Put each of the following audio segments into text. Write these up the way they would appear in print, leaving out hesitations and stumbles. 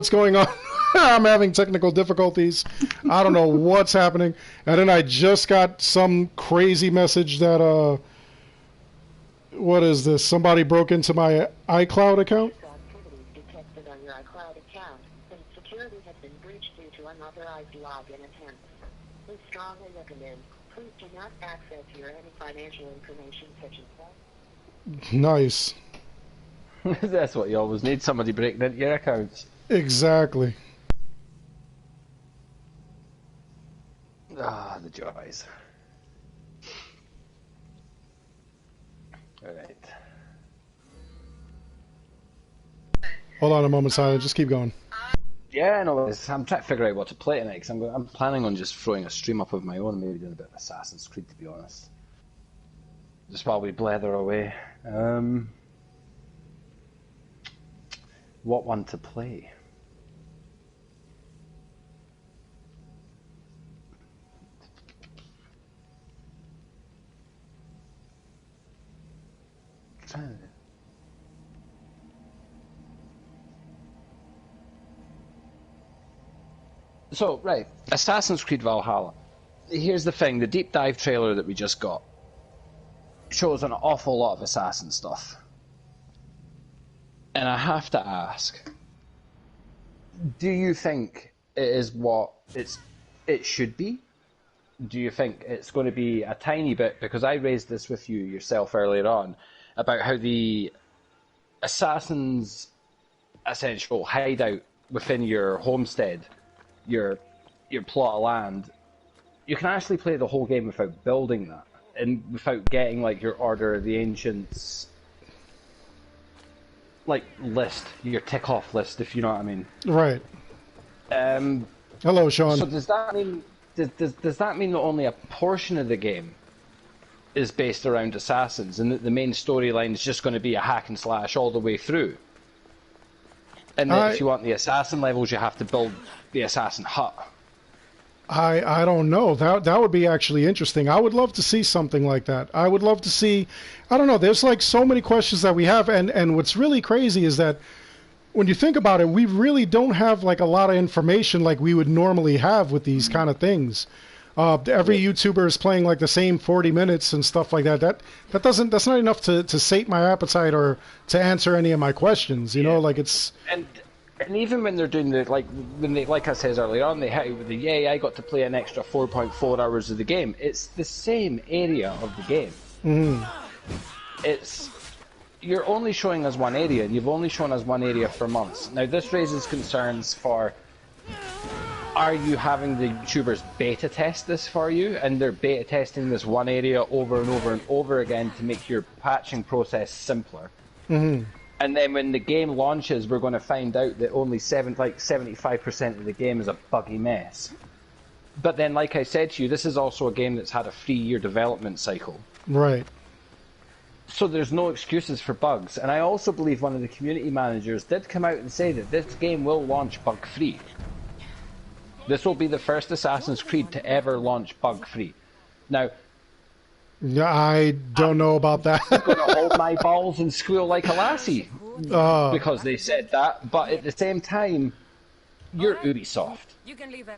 what's going on. I'm having technical difficulties. I don't know what's happening. And then I just got some crazy message that, what is this? Somebody broke into my iCloud account? Activities detected on your iCloud account, and security has been breached due to unauthorized login attempts. We strongly recommend, please do not access your any financial information such as that. Nice. That's what you always need, somebody breaking into your accounts. Exactly. Ah, the joys. Alright. Hold on a moment, Silent. Just keep going. Yeah, no, I'm trying to figure out what to play tonight, because I'm planning on just throwing a stream up of my own, maybe doing a bit of Assassin's Creed, to be honest. Just while we blether away. What one to play? So, right, Assassin's Creed Valhalla. Here's the thing, the deep dive trailer that we just got shows an awful lot of Assassin stuff. And I have to ask, do you think it is what it should be? Do you think it's going to be a tiny bit, because I raised this with you yourself earlier on, about how the Assassin's essential hideout within your homestead, your plot of land, you can actually play the whole game without building that, and without getting like your Order of the Ancients like list, your tick off list, if you know what I mean. Right. Hello, Sean. So does that mean does that mean that only a portion of the game is based around assassins, and that the main storyline is just going to be a hack and slash all the way through? And then if you want the assassin levels, you have to build the assassin hut. I don't know. That would be actually interesting. I would love to see something like that. I would love to see, I don't know, there's like so many questions that we have, and what's really crazy is that when you think about it, we really don't have like a lot of information like we would normally have with these kind of things. Every YouTuber is playing like the same 40 minutes and stuff like that. That's not enough to sate my appetite or to answer any of my questions, you know, like it's... And even when they're doing the, like I said earlier on, they hit it with the, yay, I got to play an extra 4.4 hours of the game. It's the same area of the game. Mm-hmm. You're only showing us one area, and you've only shown us one area for months. Now this raises concerns for, are you having the YouTubers beta test this for you, and they're beta testing this one area over and over and over again to make your patching process simpler? Mm-hmm. And then when the game launches, we're going to find out that only 75% of the game is a buggy mess. But then, like I said to you, this is also a game that's had a 3-year development cycle. Right. So there's no excuses for bugs. And I also believe one of the community managers did come out and say that this game will launch bug-free. This will be the first Assassin's Creed to ever launch bug-free. Now, yeah, I don't know about that. I'm going to hold my balls and squeal like a lassie because they said that, but at the same time, you're Ubisoft. You can leave it.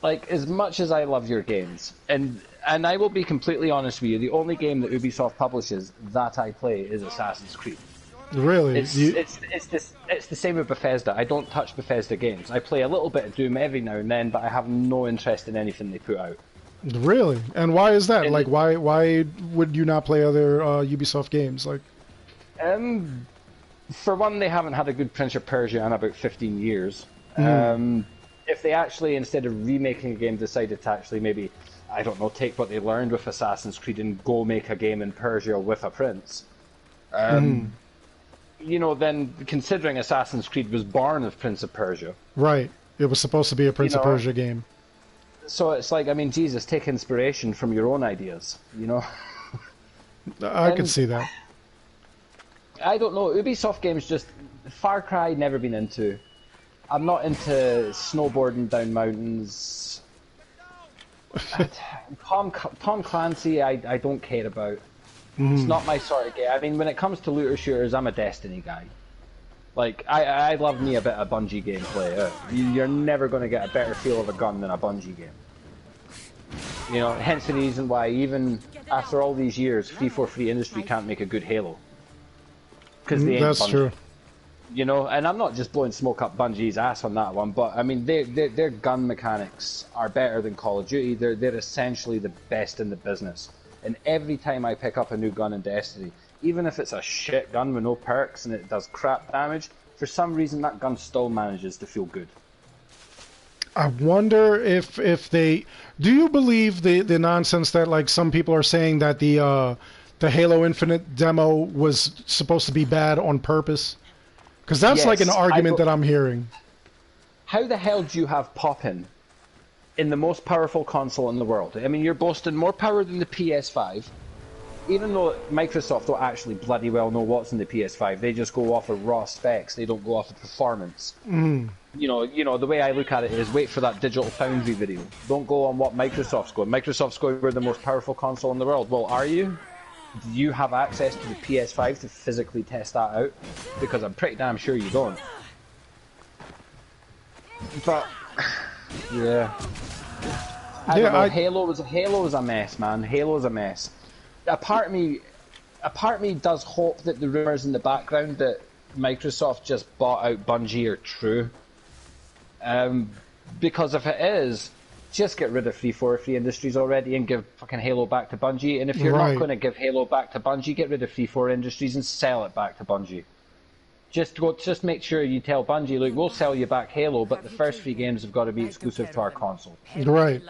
Like, as much as I love your games, and I will be completely honest with you, the only game that Ubisoft publishes that I play is Assassin's Creed. Really? It's the same with Bethesda. I don't touch Bethesda games. I play a little bit of Doom every now and then, but I have no interest in anything they put out. Really? And why is that? Like, why would you not play other Ubisoft games? Like, for one, they haven't had a good Prince of Persia in about 15 years. If they actually, instead of remaking a game, decided to actually maybe, I don't know, take what they learned with Assassin's Creed and go make a game in Persia with a prince, you know, then considering Assassin's Creed was born of Prince of Persia. Right. It was supposed to be a Prince of Persia game. So it's like, I mean, Jesus, take inspiration from your own ideas, you know? I can see that. I don't know, Ubisoft games just... Far Cry, never been into. I'm not into snowboarding down mountains. Tom Clancy, I don't care about. It's not my sort of game. I mean, when it comes to looter shooters, I'm a Destiny guy. Like, I love me a bit of Bungie gameplay. You're never going to get a better feel of a gun than a Bungie game. You know, hence the reason why even after all these years, 343 Industry can't make a good Halo. Because they ain't That's Bungie. true. You know, and I'm not just blowing smoke up Bungie's ass on that one, but I mean, their gun mechanics are better than Call of Duty. They're essentially the best in the business. And every time I pick up a new gun in Destiny, even if it's a shit gun with no perks and it does crap damage, for some reason that gun still manages to feel good. I wonder if they... Do you believe the nonsense that, like, some people are saying that the Halo Infinite demo was supposed to be bad on purpose? Because that's Yes, like an argument that I'm hearing. How the hell do you have pop-in in the most powerful console in the world? I mean, you're boasting more power than the PS5, even though Microsoft don't actually bloody well know what's in the PS5. They just go off of raw specs. They don't go off of performance. You know, the way I look at it is wait for that Digital Foundry video. Don't go on what Microsoft's going. Microsoft's going, we're the most powerful console in the world. Well, are you? Do you have access to the PS5 to physically test that out? Because I'm pretty damn sure you don't. But yeah, I don't know. Halo was a mess, man. Halo was a mess. A part of me does hope that the rumors in the background that Microsoft just bought out Bungie are true. Because if it is, just get rid of 343 Industries already and give fucking Halo back to Bungie. And if you're not going to give Halo back to Bungie, get rid of 343 Industries and sell it back to Bungie. Just make sure you tell Bungie, look, we'll sell you back Halo, but the first 3 games have got to be exclusive to our console. Right.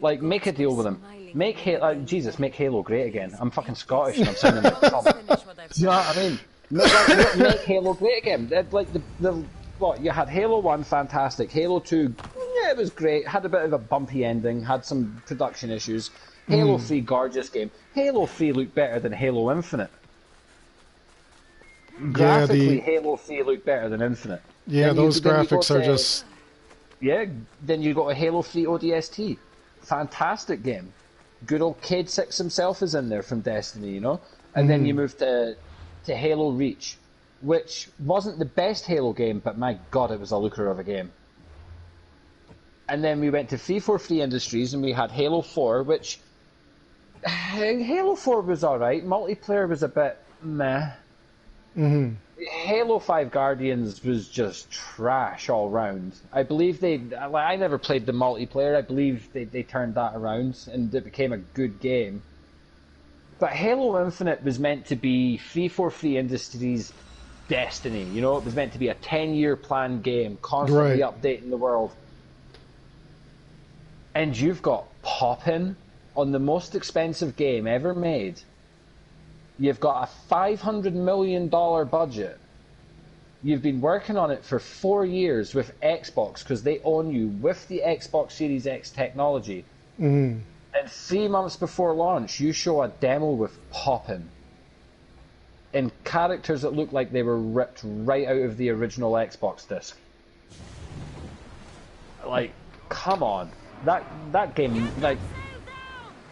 Like, make a deal with them. Make Halo, make Halo great again. I'm fucking Scottish and I'm sounding like Tom. You know what I mean? Make Halo great again. Like what you had Halo 1, fantastic. Halo 2, yeah, it was great. Had a bit of a bumpy ending. Had some production issues. Halo 3, gorgeous game. Halo 3 looked better than Halo Infinite. Graphically, Halo 3 looked better than Infinite. Yeah, those graphics are just... Yeah, then you got a Halo 3 ODST. Fantastic game. Good old Cade Six himself is in there from Destiny, you know? And then you move to Halo Reach, which wasn't the best Halo game, but my god, it was a looker of a game. And then we went to 343 Industries and we had Halo 4, which... Halo 4 was alright. Multiplayer was a bit meh. Halo 5 Guardians was just trash all round. I believe I never played the multiplayer. I believe they turned that around and it became a good game. But Halo Infinite was meant to be 343 Industries' Destiny. You know, it was meant to be a 10-year planned game, constantly updating the world. And you've got pop-in on the most expensive game ever made. You've got a $500 million budget. You've been working on it for 4 years with Xbox because they own you with the Xbox Series X technology. And 3 months before launch, you show a demo with pop-in. And characters that look like they were ripped right out of the original Xbox disc. Like, come on. That game, like,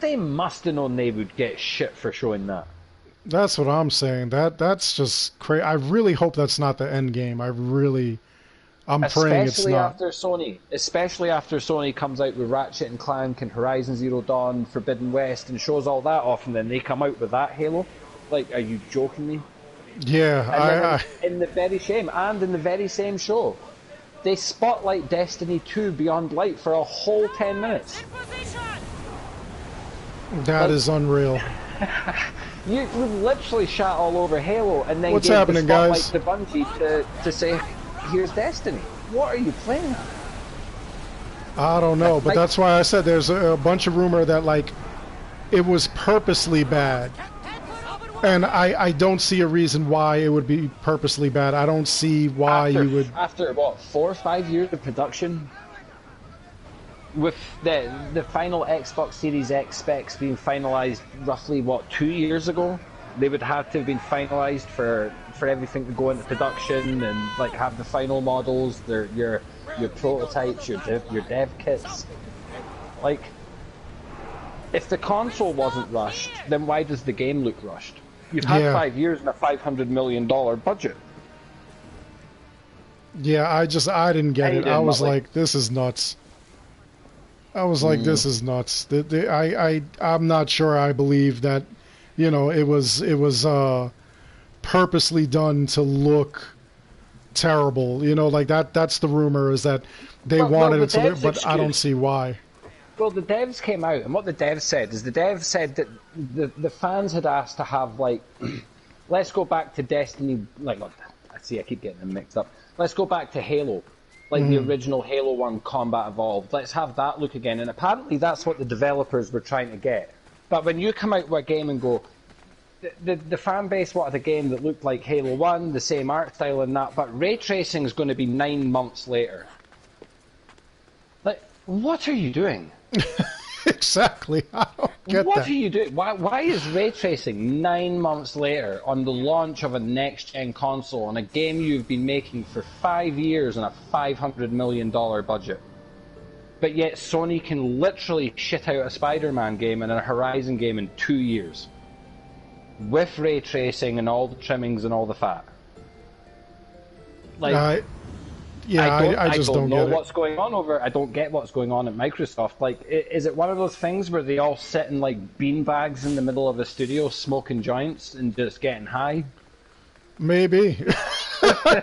they must have known they would get shit for showing that. That's what I'm saying. That's just crazy. I really hope that's not the end game. I'm praying it's not. Especially after Sony comes out with Ratchet and Clank and Horizon Zero Dawn, Forbidden West, and shows all that off, and then they come out with that Halo. Like, are you joking me? Yeah, in the very same show, they spotlight Destiny 2 Beyond Light for a whole 10 minutes. That is unreal. You literally shot all over Halo and then What's gave happening, the guys? spotlight to Bungie to say, here's Destiny. What are you playing at? I don't know, but that's why I said there's a bunch of rumor that, like, it was purposely bad. And I don't see a reason why it would be purposely bad. I don't see why you would... After, what, 4 or 5 years of production? With the final Xbox Series X specs being finalized roughly, what, 2 years ago? They would have to have been finalized for everything to go into production and, like, have the final models, your prototypes, your dev kits. Like, if the console wasn't rushed, then why does the game look rushed? You've had 5 years and a $500 million budget. Yeah, I didn't get I it. I did was not like. like, this is nuts. I was like, Mm, this is nuts. I'm not sure I believe that, it was purposely done to look terrible. Like that's the rumor is that they well, wanted the it to look, devs' but I don't excuse. see why. Well, the devs came out, and what the devs said is the devs said that the fans had asked to have like, let's go back to Destiny. Like, look, I see, I keep getting them mixed up. Let's go back to Halo, like the Hmm. original Halo One Combat Evolved. Let's have that look again. And apparently, that's what the developers were trying to get. But when you come out with a game and go, the fan base wanted a game that looked like Halo One, the same art style and that, but ray tracing is going to be 9 months later. Like, what are you doing? Exactly. I don't get What that. are you doing? Why is ray tracing 9 months later on the launch of a next-gen console on a game you've been making for 5 years on a $500 million budget? But yet Sony can literally shit out a Spider-Man game and a Horizon game in 2 years. With ray tracing and all the trimmings and all the fat. Like, I yeah, I I just don't don't know get it. what's going on over. I don't get what's going on at Microsoft. Like, is it one of those things where they all sit in like beanbags in the middle of a studio, smoking joints and just getting high? Maybe.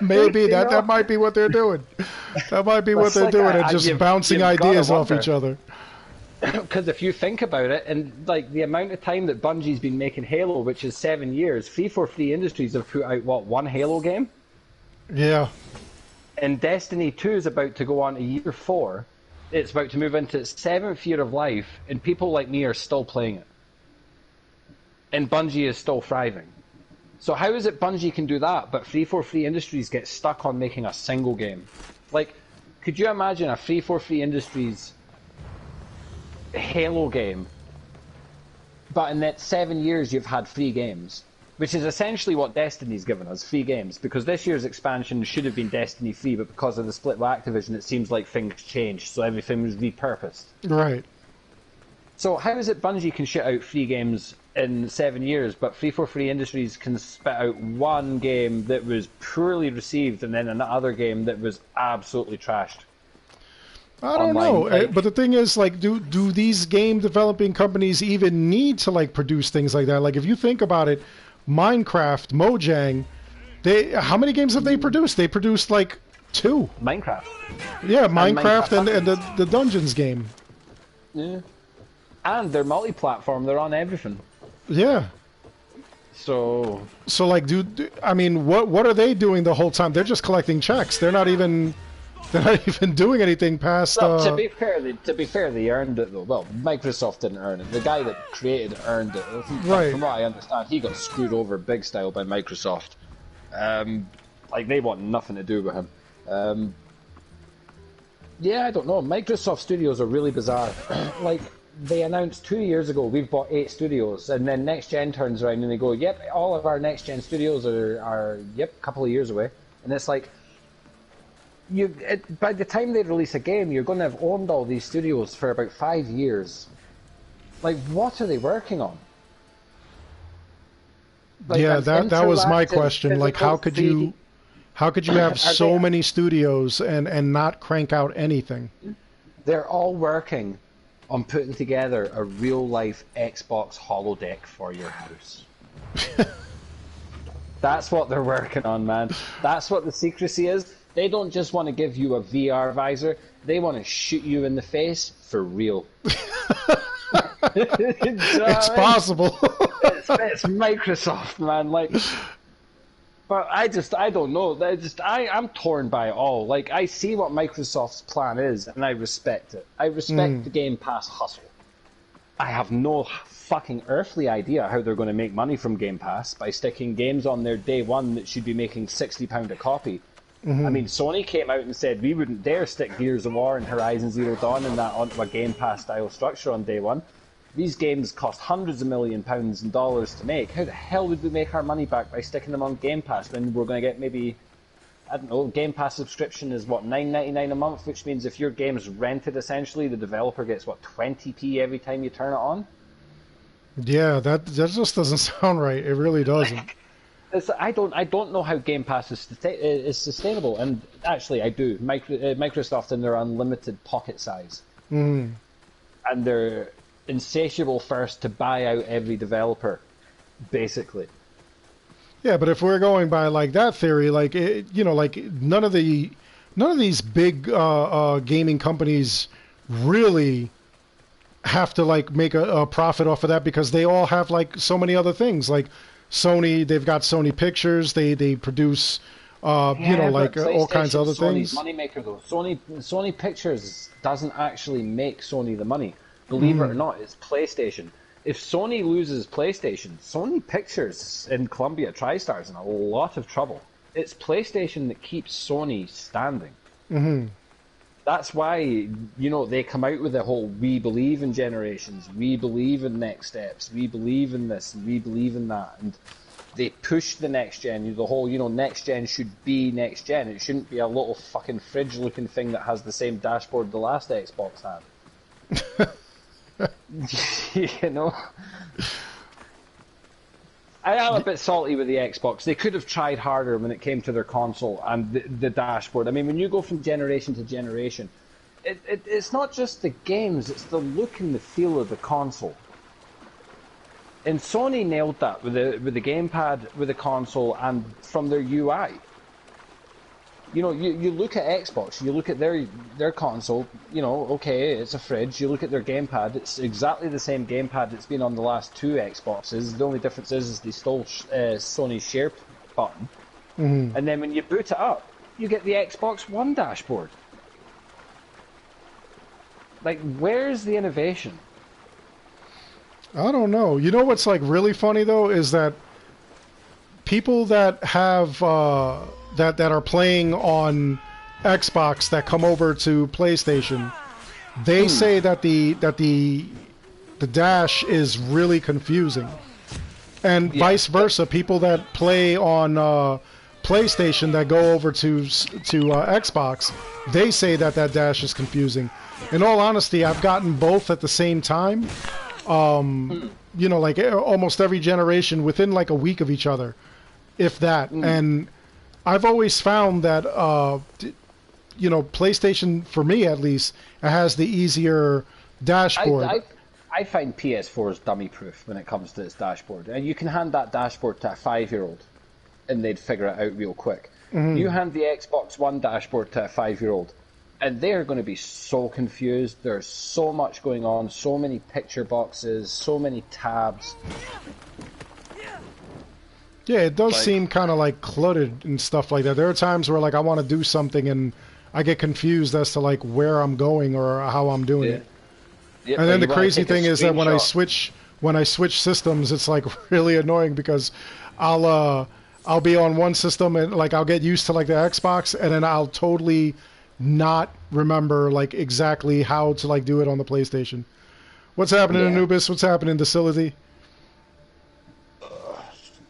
Maybe You that know, might be what they're doing. That might be what it's they're like doing and just bouncing you've got to ideas off each wonder other. because if you think about it, and like the amount of time that Bungie's been making Halo, which is 7 years, 343 Industries have put out what, one Halo game, Yeah. and Destiny 2 is about to go on to year 4. It's about to move into its 7th year of life, and people like me are still playing it. And Bungie is still thriving. So how is it Bungie can do that, but 343 Industries get stuck on making a single game? Like, could you imagine a 343 Industries Halo game, but in that 7 years you've had 3 games? Which is essentially what Destiny's given us, 3 games, because this year's expansion should have been Destiny 3, but because of the split with Activision, it seems like things changed, so everything was repurposed. Right. So how is it Bungie can shit out 3 games in 7 years, but 343 Industries can spit out one game that was poorly received and then another game that was absolutely trashed I don't online? know, Like, but the thing is, like, do these game developing companies even need to like produce things like that? Like, if you think about it, Minecraft, Mojang, they how many games have they produced? They produced like two. Minecraft. Yeah, And Minecraft Minecraft and the Dungeons game. Yeah. And they're multi-platform, they're on everything. Yeah. So So like, I mean, what are they doing the whole time? They're just collecting checks. They're not even doing anything past. well, to be fair, they earned it though. Well, Microsoft didn't earn it. The guy that created it earned it. Right. From what I understand, he got screwed over big style by Microsoft. Like they want nothing to do with him. Yeah, I don't know. Microsoft Studios are really bizarre. Like they announced 2 years ago, we've bought 8 studios, and then next gen turns around and they go, "Yep, all of our next gen studios are a couple of years away," and it's like. By the time they release a game, you're going to have owned all these studios for about 5 years. Like, what are they working on? Like Yeah, an that was my interactive question. Like, how physical could 3D you have Are so many studios and not crank out anything? They're all working on putting together a real life Xbox holodeck for your house. That's what they're working on, man. That's what the secrecy is. They don't just want to give you a VR visor, they want to shoot you in the face for real. It's possible. It's Microsoft, man. Like, but I don't know. I'm torn by it all. Like, I see what Microsoft's plan is, and I respect it. I respect the Game Pass hustle. I have no fucking earthly idea how they're going to make money from Game Pass by sticking games on their day one that should be making £60 a copy. I mean, Sony came out and said we wouldn't dare stick Gears of War and Horizon Zero Dawn and that onto a Game Pass style structure on day one. These games cost hundreds of £millions and dollars to make. How the hell would we make our money back by sticking them on Game Pass when we're going to get maybe, I don't know, Game Pass subscription is what, $9.99 a month, which means if your game's rented essentially, the developer gets what, 20p every time you turn it on? Yeah, that just doesn't sound right. It really doesn't. I don't know how Game Pass is sustainable, and actually I do. Microsoft and their unlimited pocket size, and they're insatiable first to buy out every developer, basically. Yeah, but if we're going by like that theory, like like none of these big gaming companies really have to like make a profit off of that because they all have like so many other things. Like Sony, they've got Sony Pictures. They produce all kinds of other Sony's things. Moneymaker though. Sony Pictures doesn't actually make Sony the money. Believe it or not, it's PlayStation. If Sony loses PlayStation, Sony Pictures in Columbia TriStar is in a lot of trouble. It's PlayStation that keeps Sony standing. Mm-hmm. That's why, they come out with the whole we believe in generations, we believe in next steps, we believe in this, and we believe in that. And they push the next gen, the whole, next gen should be next gen. It shouldn't be a little fucking fridge looking thing that has the same dashboard the last Xbox had. I am a bit salty with the Xbox. They could have tried harder when it came to their console and the dashboard. I mean, when you go from generation to generation, it's not just the games, it's the look and the feel of the console. And Sony nailed that with the gamepad, with the console, and from their UI. You look at Xbox, you look at their console, okay, it's a fridge. You look at their gamepad, it's exactly the same gamepad that's been on the last two Xboxes. The only difference is they stole Sony's share button. Mm-hmm. And then when you boot it up, you get the Xbox One dashboard. Like, where's the innovation? I don't know. You know what's like really funny though is that people that have that are playing on Xbox that come over to PlayStation, they say that the dash is really confusing, and vice versa. People that play on PlayStation that go over to Xbox, they say that dash is confusing. In all honesty, I've gotten both at the same time. Like almost every generation within like a week of each other, if that. And I've always found that, PlayStation, for me at least, has the easier dashboard. I find PS4 is dummy-proof when it comes to its dashboard. And you can hand that dashboard to a 5-year-old, and they'd figure it out real quick. Mm-hmm. You hand the Xbox One dashboard to a 5-year-old, and they're going to be so confused. There's so much going on, so many picture boxes, so many tabs. Yeah, it does seem kind of like cluttered and stuff like that. There are times where like I want to do something and I get confused as to like where I'm going or how I'm doing it. Yeah, and then the crazy thing is that when I switch systems, it's like really annoying because I'll be on one system and like I'll get used to like the Xbox and then I'll totally not remember like exactly how to like do it on the PlayStation. What's happening, Anubis? What's happening, Docility?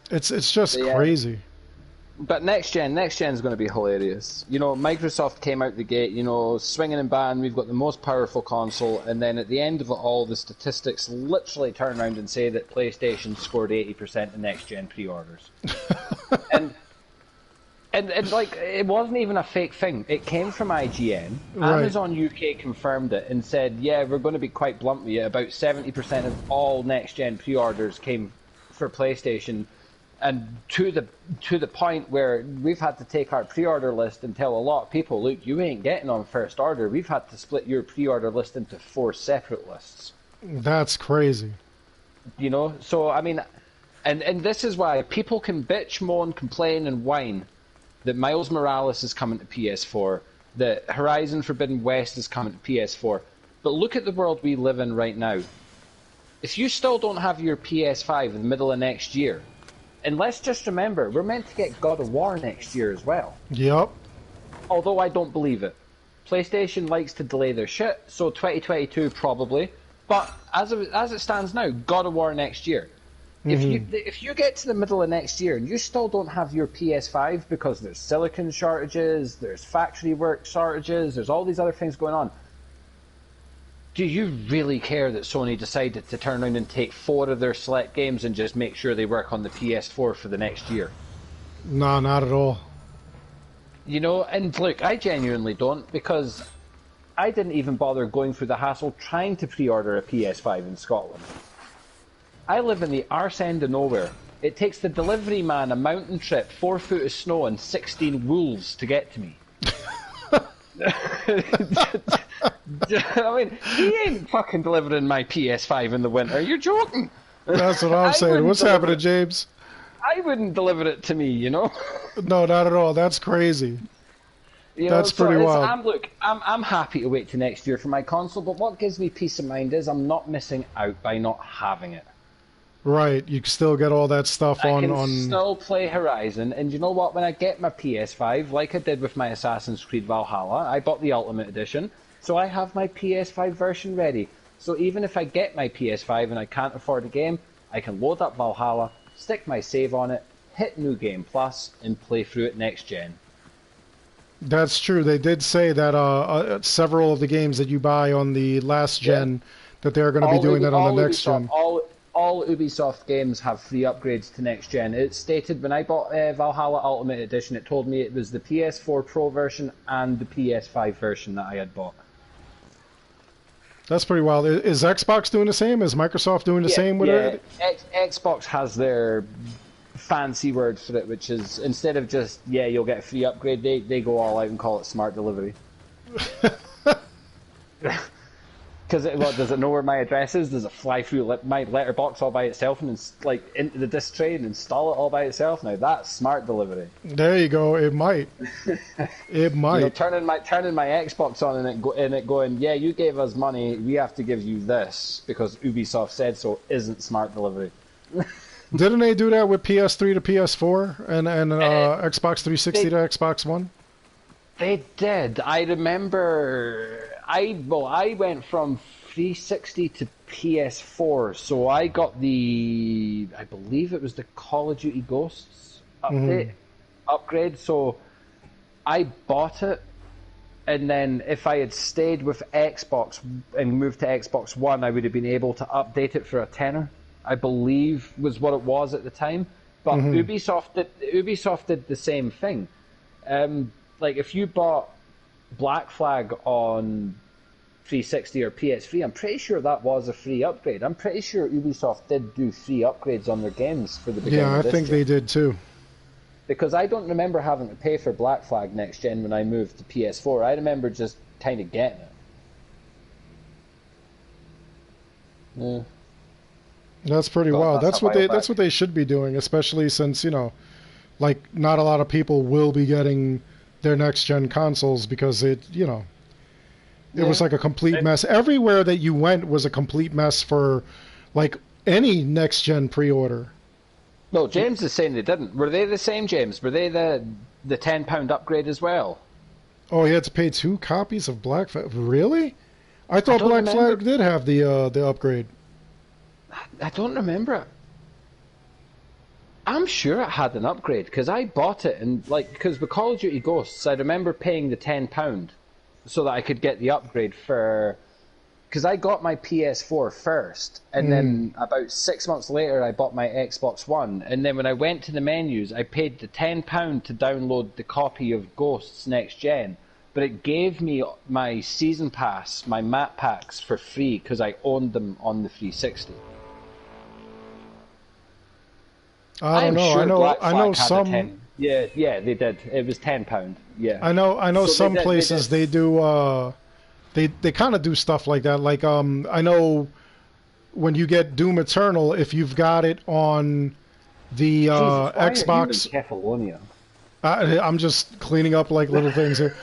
It's just crazy. But next gen is going to be hilarious. Microsoft came out the gate, swinging and bang, we've got the most powerful console, and then at the end of it all, the statistics literally turn around and say that PlayStation scored 80% of next gen pre-orders. and like, it wasn't even a fake thing. It came from IGN. Right. Amazon UK confirmed it and said, yeah, we're going to be quite blunt with you, about 70% of all next gen pre-orders came for PlayStation. And to the point where we've had to take our pre-order list and tell a lot of people, look, you ain't getting on first order. We've had to split your pre-order list into 4 separate lists. That's crazy. So I mean, and this is why people can bitch, moan, complain, and whine that Miles Morales is coming to PS4, that Horizon Forbidden West is coming to PS4. But look at the world we live in right now. If you still don't have your PS5 in the middle of next year, and let's just remember, we're meant to get God of War next year as well. Yep. Although I don't believe it. PlayStation likes to delay their shit, so 2022 probably. But as it stands now, God of War next year. Mm-hmm. If you get to the middle of next year and you still don't have your PS5 because there's silicon shortages, there's factory work shortages, there's all these other things going on, do you really care that Sony decided to turn around and take 4 of their select games and just make sure they work on the PS4 for the next year? No, not at all. You know, and look, I genuinely don't, because I didn't even bother going through the hassle trying to pre-order a PS5 in Scotland. I live in the arse end of nowhere. It takes the delivery man a mountain trip, 4 foot of snow and 16 wolves to get to me. I mean, he ain't fucking delivering my PS5 in the winter. You're joking. That's what I'm saying. What's happening, James? I wouldn't deliver it to me, you know? No, not at all. That's crazy. You That's know, pretty wild. I'm happy to wait to next year for my console, but what gives me peace of mind is I'm not missing out by not having it. Right, you can still get all that stuff I on... can still play Horizon, and you know what? When I get my PS5, like I did with my Assassin's Creed Valhalla, I bought the Ultimate Edition, so I have my PS5 version ready. So even if I get my PS5 and I can't afford a game, I can load up Valhalla, stick my save on it, hit New Game Plus, and play through it next gen. That's true. They did say that several of the games that you buy on the last gen, that they're going to be doing that on the next gen. All Ubisoft games have free upgrades to next gen. It stated when I bought Valhalla Ultimate Edition, it told me it was the PS4 Pro version and the PS5 version that I had bought. That's pretty wild. Is Xbox doing the same? Is Microsoft doing the same with it? Xbox has their fancy word for it, which is, instead of just, you'll get a free upgrade, they go all out and call it smart delivery. Because does it know where my address is? Does it fly through my letterbox all by itself and into the disc tray and install it all by itself? Now that's smart delivery. There you go. It might. It might. You know, turning my Xbox on and it going, you gave us money, we have to give you this because Ubisoft said so. Isn't smart delivery. Didn't they do that with PS3 to PS4 and Xbox 360 to Xbox One? They did. I remember. I went from 360 to PS4, so I got I believe it was the Call of Duty Ghosts upgrade. So I bought it, and then if I had stayed with Xbox and moved to Xbox One, I would have been able to update it for a tenner, I believe was what it was at the time. But Ubisoft did the same thing. Like if you bought Black Flag on 360 or PS3, I'm pretty sure that was a free upgrade. I'm pretty sure Ubisoft did do free upgrades on their games for the beginning of this I think gen. they did too. Because I don't remember having to pay for Black Flag next gen when I moved to PS4. I remember just kind of getting it. Yeah. That's pretty wild. That's what they should be doing, especially since, like not a lot of people will be getting their next gen consoles because it was like a complete mess. Everywhere that you went was a complete mess for like any next gen pre-order. No, James is saying they didn't. Were they the same, James? Were they the £10 upgrade as well? Oh, he had to pay 2 copies of Black Flag. Really? I thought Black Flag did have the upgrade. I don't remember it. I'm sure it had an upgrade because I bought it and because with Call of Duty Ghosts, I remember paying the £10 so that I could get the upgrade because I got my PS4 first, and then about 6 months later I bought my Xbox One, and then when I went to the menus, I paid the £10 to download the copy of Ghosts Next Gen, but it gave me my season pass, my map packs for free because I owned them on the 360. I don't know. Sure I know some. Yeah, they did. It was £10. Yeah. I know. So some places they do. They kind of do stuff like that. Like I know when you get Doom Eternal, if you've got it on the Xbox. Are you in Kefalonia? I'm just cleaning up like little things here.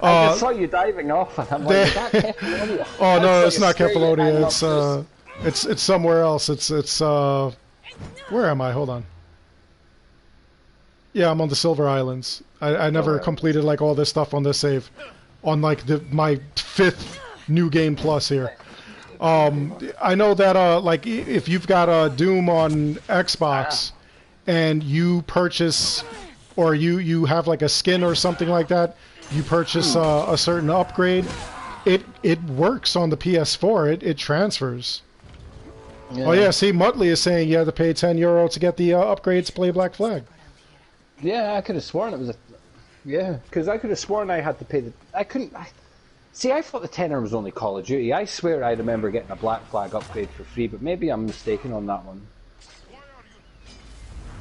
I just saw you diving off, and I'm like, is that Kefalonia? Oh no, it's not Kefalonia. It's somewhere else. It's where am I? Hold on. Yeah, I'm on the Silver Islands. I never completed like all this stuff on this save, on like my 5th New Game Plus here. I know that like if you've got Doom on Xbox, and you purchase, or you have like a skin or something like that, you purchase a certain upgrade, it works on the PS4. It transfers. Yeah. Oh yeah, see, Muttley is saying you have to pay €10 to get the upgrades to play Black Flag. Yeah, I could have sworn it was a. Yeah, because I could have sworn I had to pay the. I couldn't. See, I thought the tenner was only Call of Duty. I swear I remember getting a Black Flag upgrade for free, but maybe I'm mistaken on that one.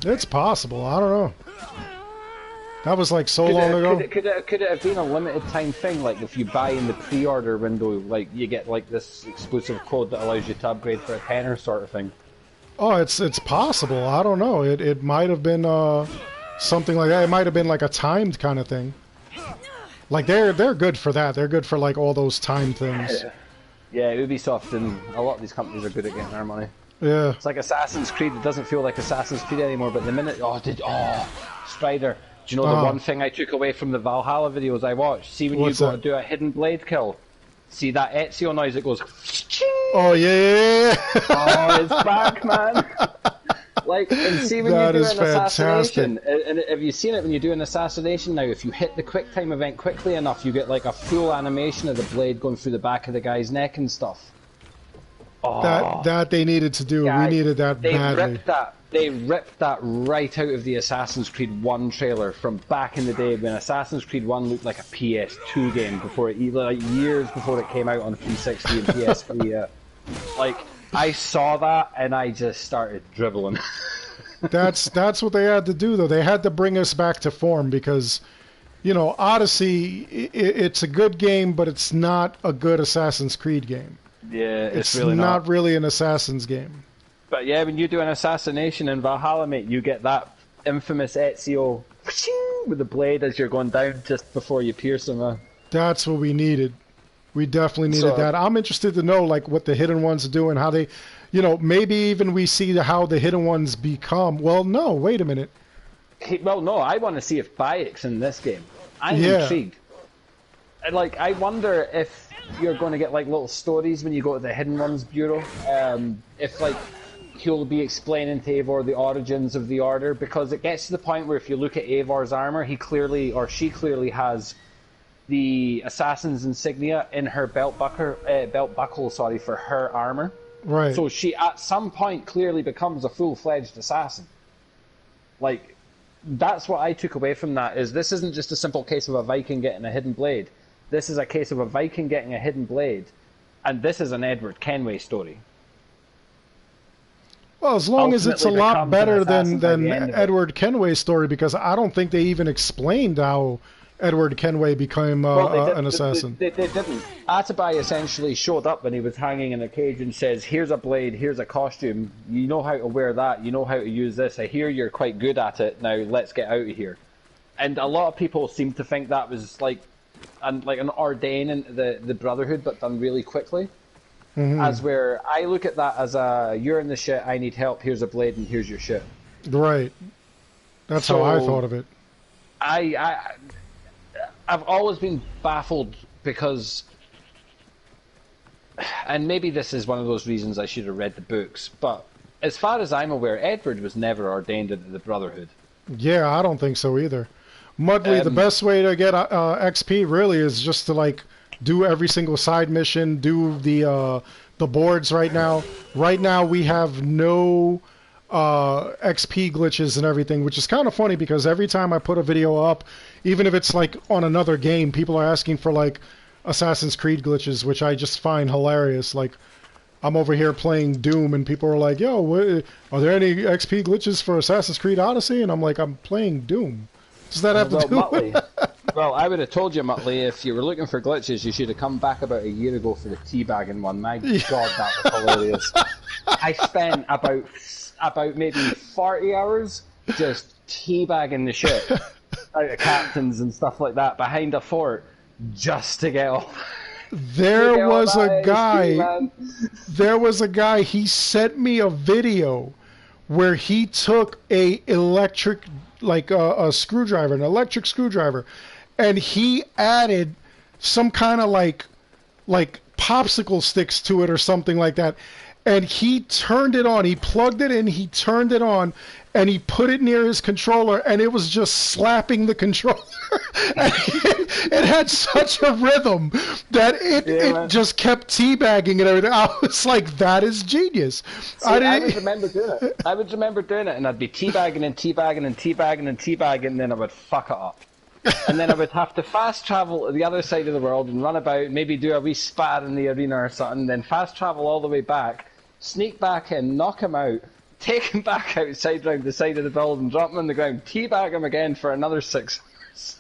It's possible. I don't know. That was like so long ago. Could it have been a limited time thing? Like if you buy in the pre-order window, like you get like this exclusive code that allows you to upgrade for a tenner sort of thing. Oh, it's possible. I don't know. It might have been something like that. It might have been like a timed kind of thing. Like they're good for that. They're good for like all those timed things. Yeah, Ubisoft and a lot of these companies are good at getting their money. Yeah. It's like Assassin's Creed. It doesn't feel like Assassin's Creed anymore. But the minute Strider. Do you know the one thing I took away from the Valhalla videos I watched? See when you go to do a hidden blade kill. See that Ezio noise that goes. Oh yeah. Oh, it's back, man. Like, and see when you do an assassination, and have you seen it when you do an assassination now? If you hit the quick time event quickly enough, you get like a full animation of the blade going through the back of the guy's neck and stuff. Oh, that they needed to do. We needed that badly. They ripped that right out of the Assassin's Creed 1 trailer from back in the day when Assassin's Creed 1 looked like a PS2 game before it, like years before it came out on 360 and PS3. Like, I saw that and I just started dribbling. That's what they had to do, though. They had to bring us back to form because, you know, Odyssey, it's a good game, but it's not a good Assassin's Creed game. Yeah, it's really not really an Assassin's game. But yeah, when you do an assassination in Valhalla, mate, you get that infamous Ezio with the blade as you're going down just before you pierce him. That's what we needed. We definitely needed that. I'm interested to know like what the hidden ones are doing, how they, you know, maybe even we see how the hidden ones become. Well, no, wait a minute. Well, no, I want to see if Bayek's in this game. I'm intrigued. And, like, I wonder if you're going to get like little stories when you go to the Hidden Ones Bureau. If like he'll be explaining to Eivor the origins of the Order, because it gets to the point where if you look at Eivor's armor, she clearly has the assassin's insignia in her belt buckle, for her armor. Right. So she at some point clearly becomes a full-fledged assassin. Like, that's what I took away from that, is this isn't just a simple case of a Viking getting a hidden blade. This is a case of a Viking getting a hidden blade, and this is an Edward Kenway story. Well, as long as it's a lot better than Edward Kenway's story, because I don't think they even explained how Edward Kenway became an assassin. They didn't. Atabai essentially showed up when he was hanging in a cage and says, here's a blade, here's a costume, you know how to wear that, you know how to use this, I hear you're quite good at it, now let's get out of here. And a lot of people seem to think that was like an ordain in the Brotherhood, but done really quickly. Mm-hmm. As where I look at that as you're in the shit, I need help, here's a blade and here's your shit. Right. That's how I thought of it. I've always been baffled because, and maybe this is one of those reasons I should have read the books, but as far as I'm aware, Edward was never ordained into the Brotherhood. Yeah, I don't think so either. Mudley, the best way to get XP really is just to like do every single side mission, do the boards right now. Right now we have no XP glitches and everything, which is kind of funny because every time I put a video up, even if it's like on another game, people are asking for like Assassin's Creed glitches, which I just find hilarious. Like I'm over here playing Doom and people are like, yo, are there any XP glitches for Assassin's Creed Odyssey? And I'm like, I'm playing Doom. Does that have to do with it? Well, I would have told you, Muttley, if you were looking for glitches, you should have come back about a year ago for the teabagging one. My God, that was hilarious. I spent about maybe 40 hours just teabagging the shit out of captains and stuff like that behind a fort just to get off. There was a guy, he sent me a video where he took an electric screwdriver, and he added some kind of like popsicle sticks to it or something like that. and he turned it on. He plugged it in, he turned it on, and he put it near his controller, and it was just slapping the controller. And it had such a rhythm that it just kept teabagging and everything. I was like, that is genius. See, I would remember doing it. I would remember doing it, and I'd be teabagging and teabagging and teabagging and teabagging, and then I would fuck it up. And then I would have to fast travel to the other side of the world and run about, maybe do a wee spat in the arena or something, then fast travel all the way back, sneak back in, knock him out, take him back outside round the side of the building, drop him on the ground, teabag him again for another 6 hours.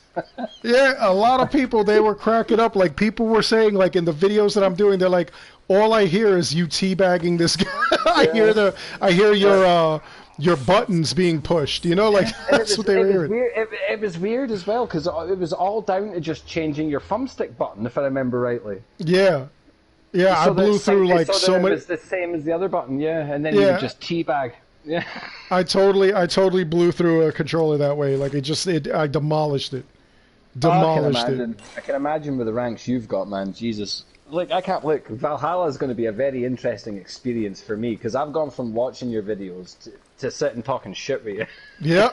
Yeah, a lot of people, they were cracking up. Like, people were saying, like, in the videos that I'm doing, they're like, all I hear is you teabagging this guy. I hear your buttons being pushed, you know, like, that's what they were hearing. It was weird as well, because it was all down to just changing your thumbstick button, if I remember rightly. Yeah. Yeah, so I blew through like so many. It was the same as the other button, yeah, and then you would just teabag. Yeah. I totally blew through a controller that way. Like I demolished it. Demolished it. I can imagine with the ranks you've got, man. Jesus. Like, I can't look. Valhalla is going to be a very interesting experience for me, because I've gone from watching your videos to sitting talking shit with you. Yeah.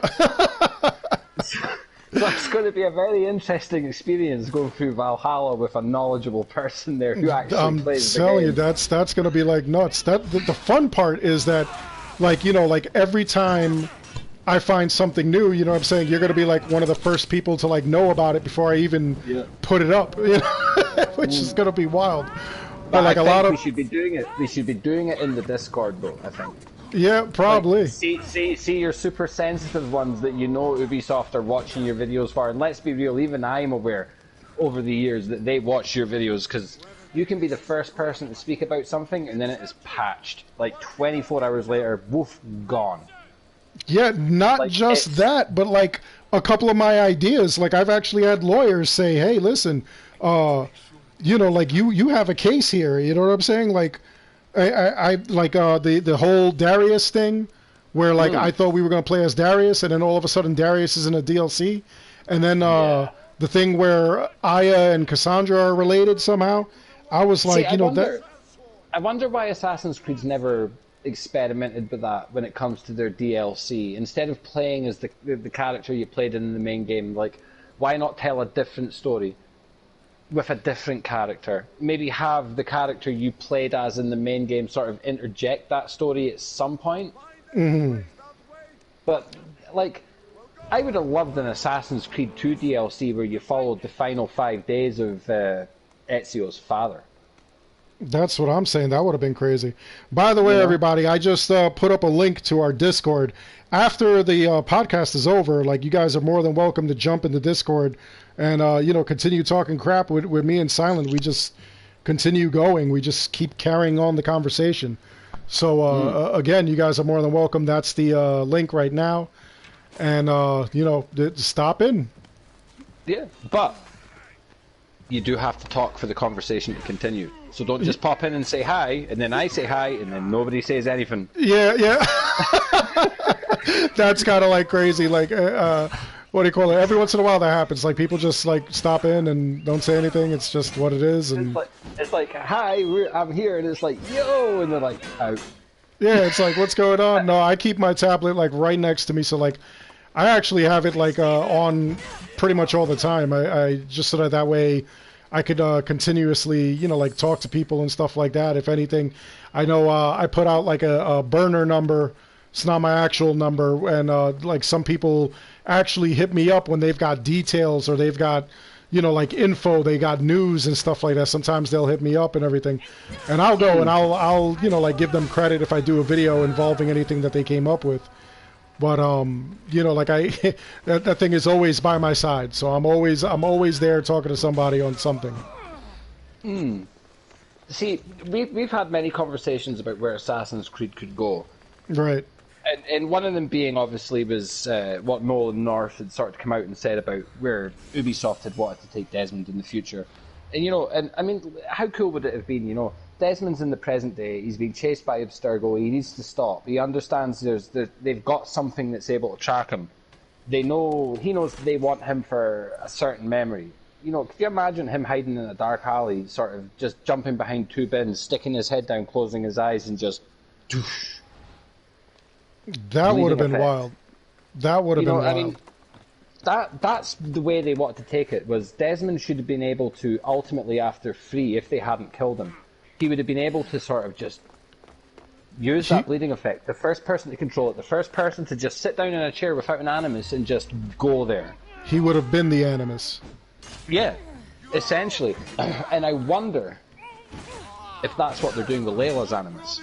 So it's going to be a very interesting experience going through Valhalla with a knowledgeable person there who actually plays the game. I'm telling you, that's going to be like nuts. The fun part is that, like, you know, like every time I find something new, you know what I'm saying, you're going to be like one of the first people to like know about it before I even put it up, you know? Which is going to be wild. But like we should be doing it. We should be doing it in the Discord, though, I think. Yeah, probably. Like, see your super sensitive ones that you know Ubisoft are watching your videos for, and let's be real, even I'm aware over the years that they watch your videos, because you can be the first person to speak about something and then it is patched. Like 24 hours later, woof, gone. Yeah, not like, just that, but like a couple of my ideas, like I've actually had lawyers say, hey, listen, you know, like you have a case here, you know what I'm saying? Like, I like the whole Darius thing, where like I thought we were gonna play as Darius, and then all of a sudden Darius is in a DLC, and then the thing where Aya and Cassandra are related somehow. I was like, I wonder why Assassin's Creed's never experimented with that when it comes to their DLC. Instead of playing as the character you played in the main game, like, why not tell a different story with a different character? Maybe have the character you played as in the main game sort of interject that story at some point. Mm-hmm. But, like, I would have loved an Assassin's Creed 2 DLC where you followed the final 5 days of Ezio's father. That's what I'm saying. That would have been crazy. By the way, everybody, I just put up a link to our Discord. After the podcast is over, like, you guys are more than welcome to jump into Discord and, you know, continue talking crap with me and Silent. We just continue going. We just keep carrying on the conversation. So, again, you guys are more than welcome. That's the link right now. And, you know, stop in. Yeah, but you do have to talk for the conversation to continue. So don't just pop in and say hi, and then I say hi, and then nobody says anything. Yeah. That's kind of like crazy. Like, what do you call it? Every once in a while that happens. Like, people just like stop in and don't say anything. It's just what it is. And it's like hi, I'm here, and it's like, yo, and they're like, out. Yeah, it's like, what's going on? No, I keep my tablet like right next to me, so like, I actually have it like on pretty much all the time. I just so that way I could continuously, you know, like talk to people and stuff like that. If anything, I know I put out like a burner number. It's not my actual number, and like some people actually hit me up when they've got details or they've got, you know, like info, they got news and stuff like that. Sometimes they'll hit me up and everything, and I'll go and I'll you know, like give them credit if I do a video involving anything that they came up with. But you know, like that thing is always by my side, so I'm always there talking to somebody on something. See, we've had many conversations about where Assassin's Creed could go, right? And one of them being obviously was what Nolan North had sort of come out and said about where Ubisoft had wanted to take Desmond in the future. And you know, and I mean, how cool would it have been, you know? Desmond's in the present day. He's being chased by Abstergo. He needs to stop. He understands they've got something that's able to track him. He knows they want him for a certain memory. could you imagine him hiding in a dark alley, sort of just jumping behind two bins, sticking his head down, closing his eyes, and just... Doosh, That would have been effect. wild. That would have been wild. I mean, that's the way they wanted to take it, was Desmond should have been able to, ultimately after 3, if they hadn't killed him, he would have been able to sort of just use that bleeding effect. The first person to control it, the first person to just sit down in a chair without an animus and just go there. He would have been the animus. Yeah, essentially. And I wonder if that's what they're doing with Layla's animus.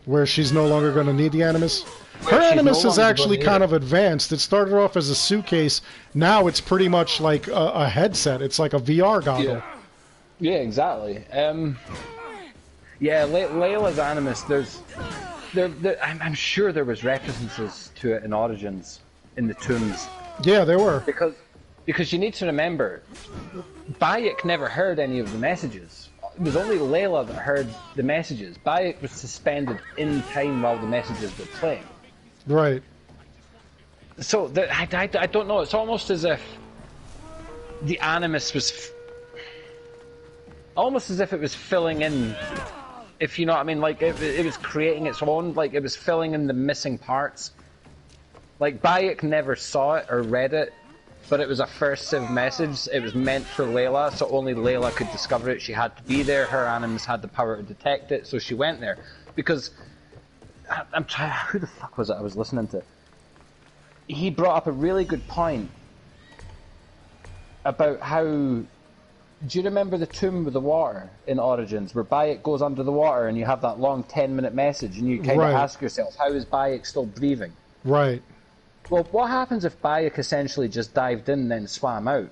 Where she's no longer going to need the animus? Her animus is actually kind of advanced. It started off as a suitcase. Now it's pretty much like a headset. It's like a VR goggle. Yeah, exactly. Yeah, Layla's animus, I'm sure there was references to it in Origins, in the tombs. Yeah, there were. Because you need to remember, Bayek never heard any of the messages. It was only Layla that heard the messages. Bayek was suspended in time while the messages were playing. Right. So, I don't know, it's almost as if the animus was... almost as if it was filling in, if you know what I mean, like it was creating its own, like it was filling in the missing parts. Like Bayek never saw it or read it, but it was a first civ message. It was meant for Layla, so only Layla could discover it. She had to be there. Her animus had the power to detect it, so she went there. Because I'm trying. Who the fuck was it I was listening to? He brought up a really good point about how. Do you remember the tomb with the water in Origins, where Bayek goes under the water and you have that long 10-minute message, and you kind of ask yourself, how is Bayek still breathing? Right. Well, what happens if Bayek essentially just dived in and then swam out?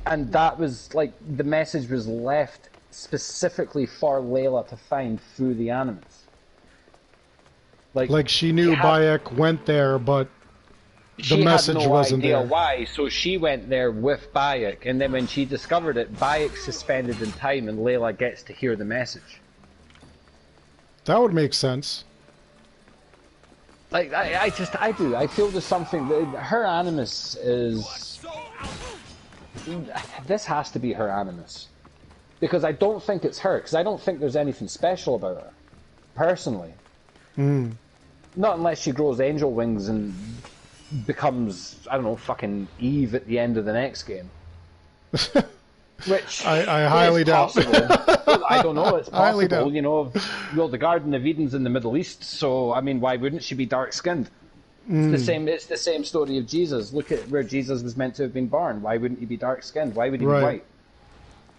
And that was, like, the message was left specifically for Layla to find through the animus. Like she knew Bayek went there, but the message wasn't there. She had no idea why, so she went there with Bayek, and then when she discovered it, Bayek's suspended in time and Layla gets to hear the message. That would make sense. Like, I do. I feel there's something... Her animus is... This has to be her animus. Because I don't think it's her, because I don't think there's anything special about her. Personally. Not unless she grows angel wings and becomes, I don't know, fucking Eve at the end of the next game. Which I highly doubt. Well, I don't know, it's Highly possible, doubt. you know. Well, the Garden of Eden's in the Middle East, so, I mean, why wouldn't she be dark-skinned? It's the same story of Jesus. Look at where Jesus was meant to have been born. Why wouldn't he be dark-skinned? Why would he be white?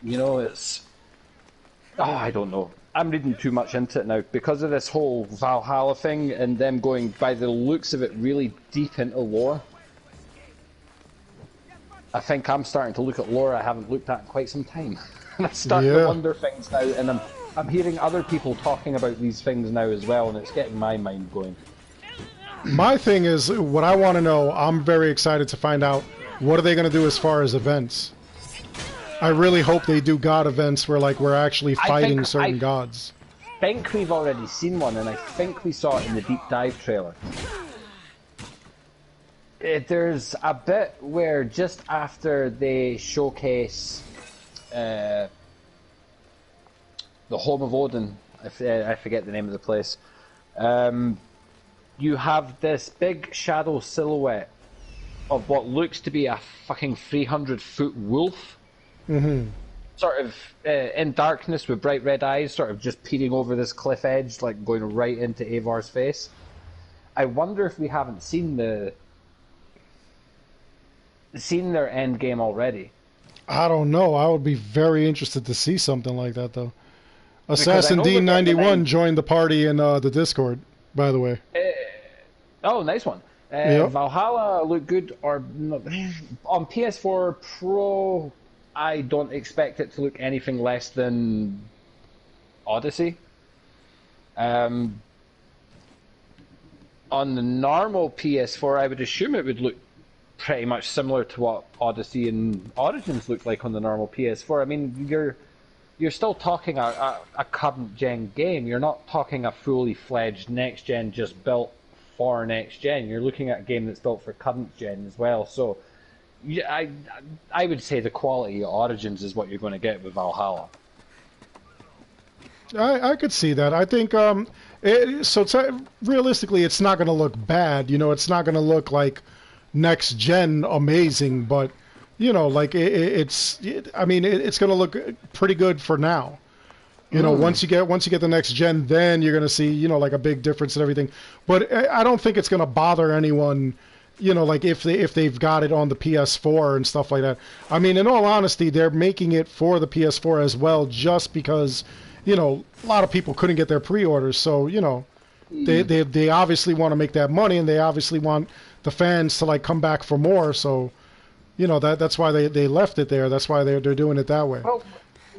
You know, it's... Oh, I don't know. I'm reading too much into it now because of this whole Valhalla thing and them going, by the looks of it, really deep into lore. I think I'm starting to look at lore I haven't looked at in quite some time. And I'm starting to wonder things now, and I'm hearing other people talking about these things now as well, and it's getting my mind going. My thing is, what I want to know, I'm very excited to find out, what are they going to do as far as events? I really hope they do god events where, like, we're actually fighting certain gods. I think we've already seen one, and I think we saw it in the deep dive trailer. There's a bit where just after they showcase the home of Odin, I forget the name of the place, you have this big shadow silhouette of what looks to be a fucking 300-foot wolf. Sort of in darkness with bright red eyes, sort of just peering over this cliff edge, like going right into Avar's face. I wonder if we haven't seen their end game already. I don't know. I would be very interested to see something like that, though. Assassin D91 joined the party in the Discord, by the way. Oh, nice one. Valhalla looked good, or on PS4 Pro. I don't expect it to look anything less than Odyssey. On the normal PS4, I would assume it would look pretty much similar to what Odyssey and Origins look like on the normal PS4. I mean, you're still talking a current gen game. You're not talking a fully fledged next gen just built for next gen. You're looking at a game that's built for current gen as well. So, yeah, I would say the quality of Origins is what you're going to get with Valhalla. I could see that. I think realistically, it's not going to look bad. You know, it's not going to look like next gen amazing, but you know, like it's going to look pretty good for now. You know, once you get the next gen, then you're going to see, you know, like a big difference and everything. But I don't think it's going to bother anyone, you know, like if they've got it on the PS4 and stuff like that. I mean, in all honesty, they're making it for the PS4 as well, just because, you know, a lot of people couldn't get their pre-orders. So, you know, they obviously want to make that money, and they obviously want the fans to like come back for more. So, you know, that's why they left it there. That's why they're doing it that way. Well,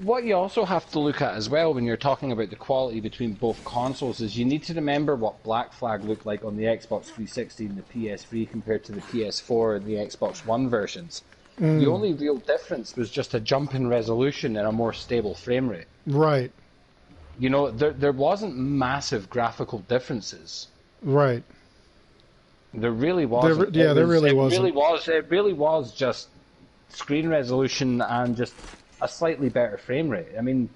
what you also have to look at as well when you're talking about the quality between both consoles is you need to remember what Black Flag looked like on the Xbox 360 and the PS3 compared to the PS4 and the Xbox One versions. The only real difference was just a jump in resolution and a more stable frame rate. Right. You know, there wasn't massive graphical differences. Right. There really wasn't. There really wasn't. It really was just screen resolution and just a slightly better frame rate. I mean,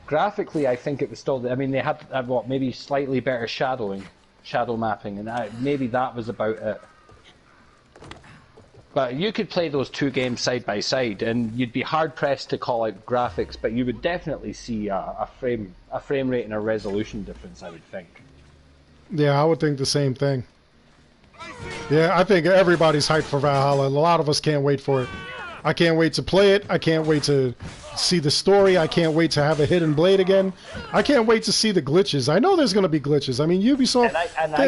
graphically, I think it was still. I mean, they had maybe slightly better shadow mapping, and maybe that was about it. But you could play those two games side by side, and you'd be hard pressed to call out graphics, but you would definitely see a frame rate and a resolution difference, I would think. Yeah, I would think the same thing. Yeah, I think everybody's hyped for Valhalla. A lot of us can't wait for it. I can't wait to play it. I can't wait to see the story. I can't wait to have a hidden blade again. I can't wait to see the glitches. I know there's going to be glitches. I mean, Ubisoft,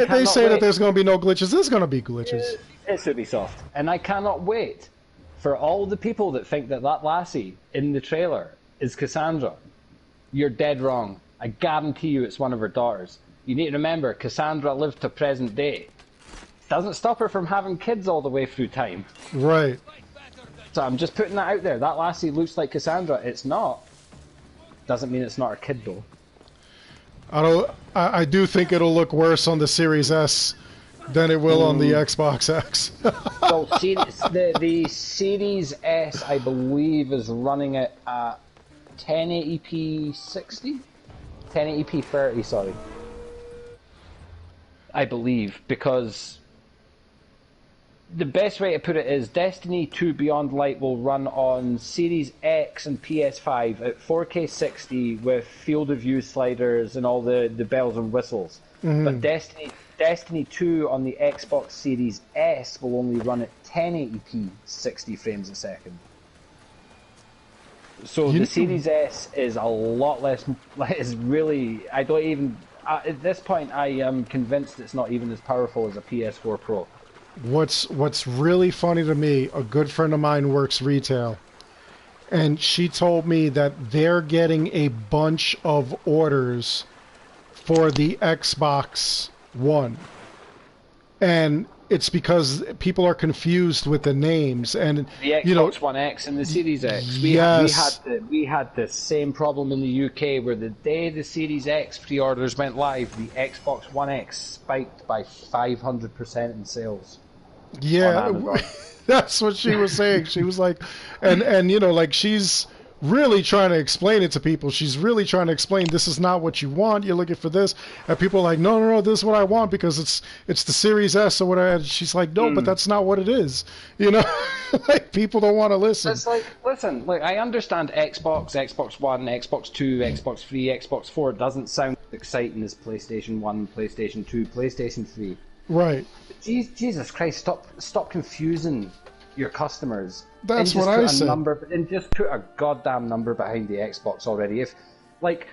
they say that there's going to be no glitches. There's going to be glitches. It's Ubisoft. And I cannot wait for all the people that think that lassie in the trailer is Cassandra. You're dead wrong. I guarantee you it's one of her daughters. You need to remember, Cassandra lived to present day. Doesn't stop her from having kids all the way through time. Right. So I'm just putting that out there. That lassie looks like Cassandra. It's not. Doesn't mean it's not her kid, though. I do think it'll look worse on the Series S than it will on the Xbox X. So the Series S, I believe, is running it at 1080p 60? 1080p 30, sorry. I believe, because the best way to put it is Destiny 2 Beyond Light will run on Series X and PS5 at 4K 60 with field of view sliders and all the bells and whistles. But Destiny 2 on the Xbox Series S will only run at 1080p 60 frames a second. So the Series S is a lot less. Is really, I don't even. At this point, I am convinced it's not even as powerful as a PS4 Pro. What's really funny to me, a good friend of mine works retail, and she told me that they're getting a bunch of orders for the Xbox One. And it's because people are confused with the names, and the Xbox One X and the Series X. We had the same problem in the UK where the day the Series X pre-orders went live, the Xbox One X spiked by 500% in sales. Yeah, that's what she was saying. She was like, and you know, like she's really trying to explain it to people. She's really trying to explain this is not what you want. You're looking for this, and people are like, no, this is what I want because it's the Series S or whatever. She's like, no, but that's not what it is. You know, like people don't want to listen. It's like, listen, like I understand Xbox, Xbox One, Xbox 2, Xbox 3, Xbox 4 doesn't sound as exciting as PlayStation 1, PlayStation 2, PlayStation 3. Right. Jesus Christ, stop confusing your customers. That's what I said. And just put a goddamn number behind the Xbox already. If, like,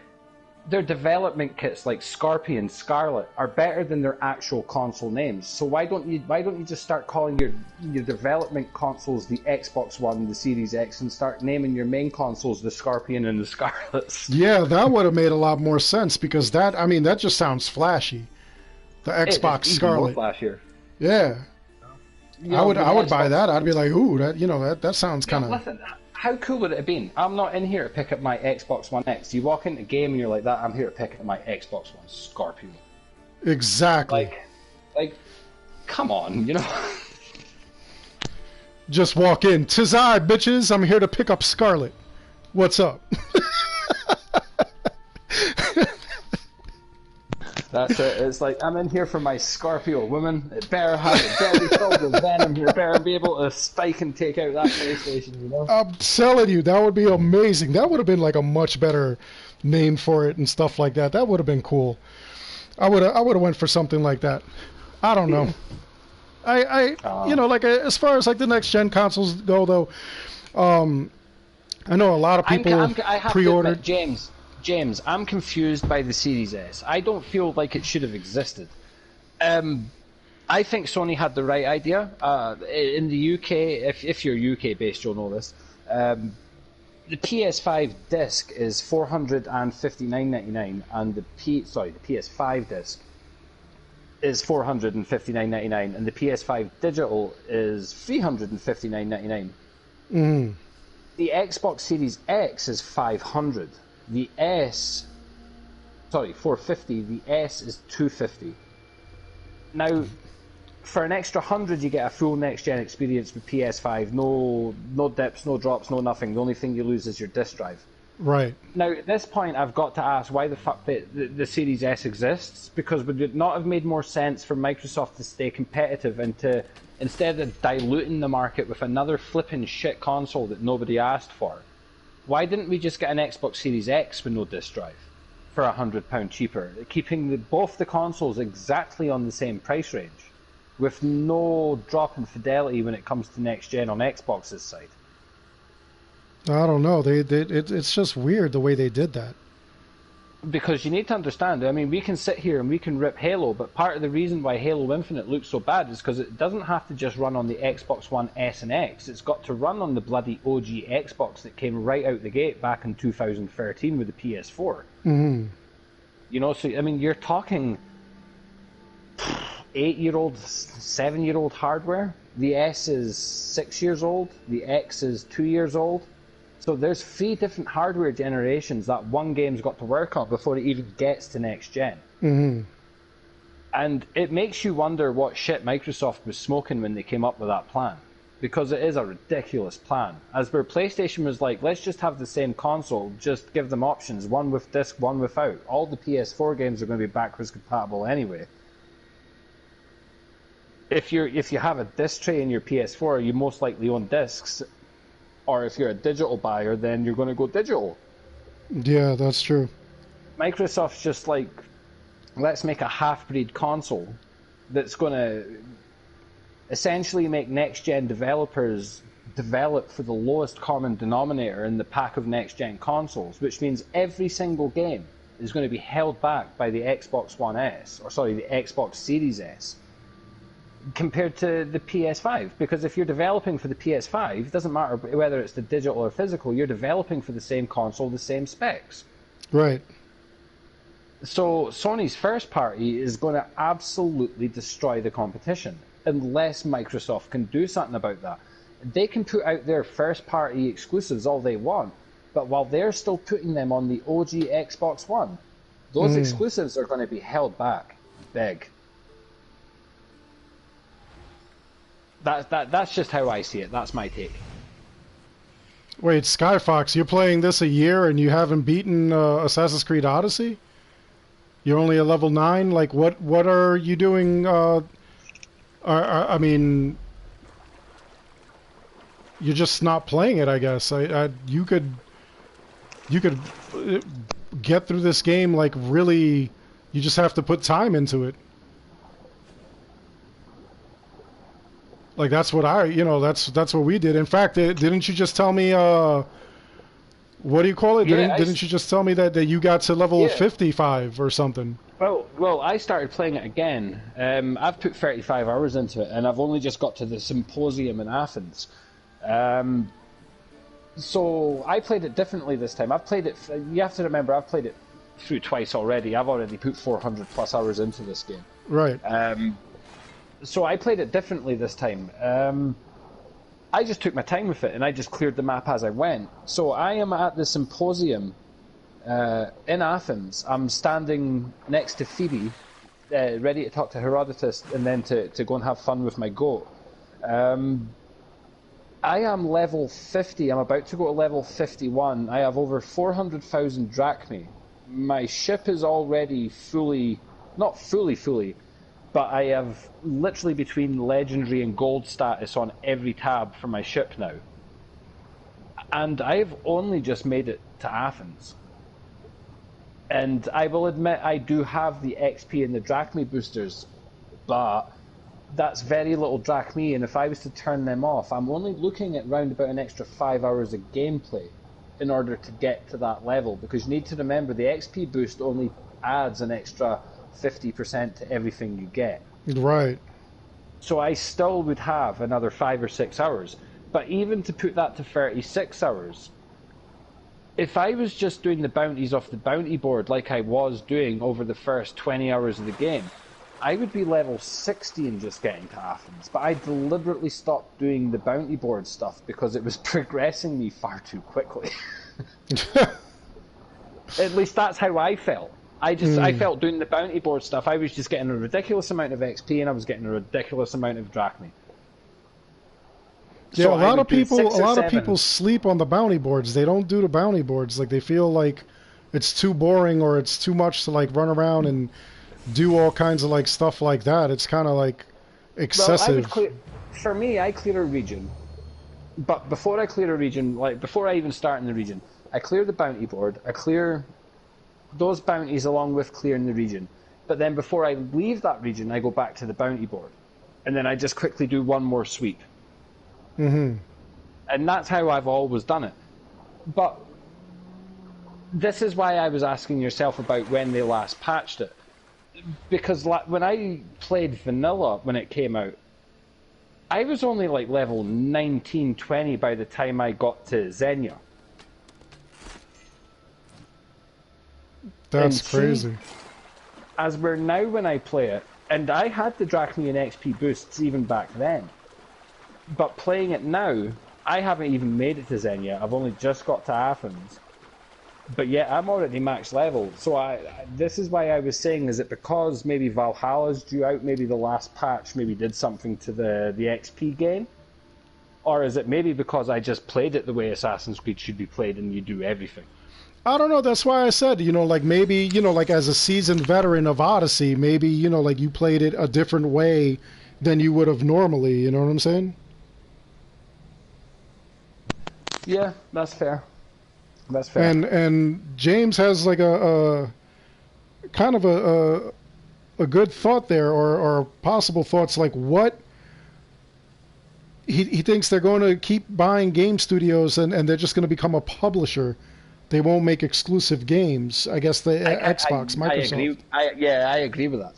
their development kits like Scorpion, Scarlet are better than their actual console names. So why don't you just start calling your development consoles the Xbox One, the Series X, and start naming your main consoles the Scorpion and the Scarlets? Yeah, that would have made a lot more sense because that just sounds flashy. The Xbox Scarlet. More flashier. Yeah. You know, I would buy that. I'd be like, ooh, that sounds kind of. Listen, how cool would it have been? I'm not in here to pick up my Xbox One X. You walk into a game and you're like that. I'm here to pick up my Xbox One Scorpio. Exactly. Like come on, you know. Just walk in. 'Tis I, bitches. I'm here to pick up Scarlet. What's up? That's it. It's like, I'm in here for my Scorpio woman. It better be filled with venom. It better be able to spike and take out that PlayStation, you know? I'm telling you, that would be amazing. That would have been like a much better name for it and stuff like that. That would have been cool. I would have went for something like that. I don't know. You know, like as far as like the next gen consoles go, though, I know a lot of people I have pre-ordered. to admit, James, I'm confused by the Series S. I don't feel like it should have existed. I think Sony had the right idea. In the UK, if you're UK based, you'll know this. The PS5 disc is $459.99, and the PS5 disc is $459.99, and the PS5 digital is $359.99. Mm. The Xbox Series X is $500. The S, $450. The S is $250. Now, for an extra $100, you get a full next-gen experience with PS5. No dips, no drops, no nothing. The only thing you lose is your disc drive. Right. Now, at this point, I've got to ask why the fuck the Series S exists, because would it not have made more sense for Microsoft to stay competitive and to, instead of diluting the market with another flipping shit console that nobody asked for, why didn't we just get an Xbox Series X with no disc drive for £100 cheaper, keeping both the consoles exactly on the same price range, with no drop in fidelity when it comes to next gen on Xbox's side? I don't know. It's just weird the way they did that. Because you need to understand, I mean, we can sit here and we can rip Halo, but part of the reason why Halo Infinite looks so bad is because it doesn't have to just run on the Xbox One S and X. It's got to run on the bloody OG Xbox that came right out the gate back in 2013 with the PS4. Mm-hmm. You know, so, I mean, you're talking 8-year-old, 7-year-old hardware. The S is 6 years old. The X is 2 years old. So there's 3 different hardware generations that one game's got to work on before it even gets to next gen. Mm-hmm. And it makes you wonder what shit Microsoft was smoking when they came up with that plan. Because it is a ridiculous plan. As where PlayStation was like, let's just have the same console, just give them options, one with disc, one without. All the PS4 games are going to be backwards compatible anyway. If you have a disc tray in your PS4, you most likely own discs. Or if you're a digital buyer, then you're going to go digital. Yeah, that's true. Microsoft's just like, let's make a half-breed console that's going to essentially make next-gen developers develop for the lowest common denominator in the pack of next-gen consoles, which means every single game is going to be held back by the Xbox One S, the Xbox Series S, compared to the PS5. Because if you're developing for the PS5, it doesn't matter whether it's the digital or physical, you're developing for the same console, the same specs. Right. So Sony's first party is going to absolutely destroy the competition unless Microsoft can do something about that. They can put out their first party exclusives all they want, but while they're still putting them on the OG Xbox One, those exclusives are going to be held back big. That's just how I see it. That's my take. Wait, Skyfox, you're playing this a year and you haven't beaten Assassin's Creed Odyssey? You're only a level 9? Like, what are you doing? I mean, you're just not playing it, I guess. You could get through this game, like, really, you just have to put time into it. Like, that's what that's what we did. In fact, didn't you just tell me, what do you call it? Yeah, didn't you just tell me that you got to level 55 or something? Well, I started playing it again. I've put 35 hours into it, and I've only just got to the symposium in Athens. So I played it differently this time. I've played it. You have to remember, I've played it through twice already. I've already put 400 plus hours into this game. Right. So I played it differently this time. I just took my time with it, and I just cleared the map as I went. So I am at the symposium in Athens. I'm standing next to Phoebe, ready to talk to Herodotus and then to go and have fun with my goat. I am level 50. I'm about to go to level 51. I have over 400,000 drachmae. My ship is already fully, not fully, but I have literally between legendary and gold status on every tab for my ship now. And I've only just made it to Athens. And I will admit I do have the XP and the drachmae boosters, but that's very little drachmae, and if I was to turn them off, I'm only looking at round about an extra 5 hours of gameplay in order to get to that level, because you need to remember the XP boost only adds an extra 50% to everything you get. Right. So I still would have another 5 or 6 hours, but even to put that to 36 hours, if I was just doing the bounties off the bounty board like I was doing over the first 20 hours of the game, I would be level 60 and just getting to Athens, but I deliberately stopped doing the bounty board stuff because it was progressing me far too quickly. At least that's how I felt. I felt doing the bounty board stuff, I was just getting a ridiculous amount of XP and I was getting a ridiculous amount of drachmae. Yeah, So a lot of people sleep on the bounty boards. They don't do the bounty boards. Like, they feel like it's too boring or it's too much to like run around and do all kinds of like stuff like that. It's kind of like excessive. Well, for me, I clear a region, but before I clear a region, like before I even start in the region, I clear the bounty board. I clear those bounties along with clearing the region. But then before I leave that region, I go back to the bounty board, and then I just quickly do one more sweep. Mm-hmm. And that's how I've always done it. But this is why I was asking yourself about when they last patched it. Because when I played vanilla when it came out, I was only like level 19, 20 by the time I got to Xenia. That's crazy. As we're now when I play it, and I had the drachmae and XP boosts even back then, but playing it now, I haven't even made it to Xenia. I've only just got to Athens. But yet I'm already max level, so this is why I was saying, is it because maybe Valhalla's due out, maybe the last patch maybe did something to the XP gain? Or is it maybe because I just played it the way Assassin's Creed should be played and you do everything? I don't know, that's why I said, like maybe, like as a seasoned veteran of Odyssey, maybe, like you played it a different way than you would have normally, you know what I'm saying? Yeah, that's fair. That's fair. And James has like a kind of a good thought there, or possible thoughts, like what he thinks they're going to keep buying game studios and they're just going to become a publisher. They won't make exclusive games. I guess the Xbox, Microsoft. I agree with that.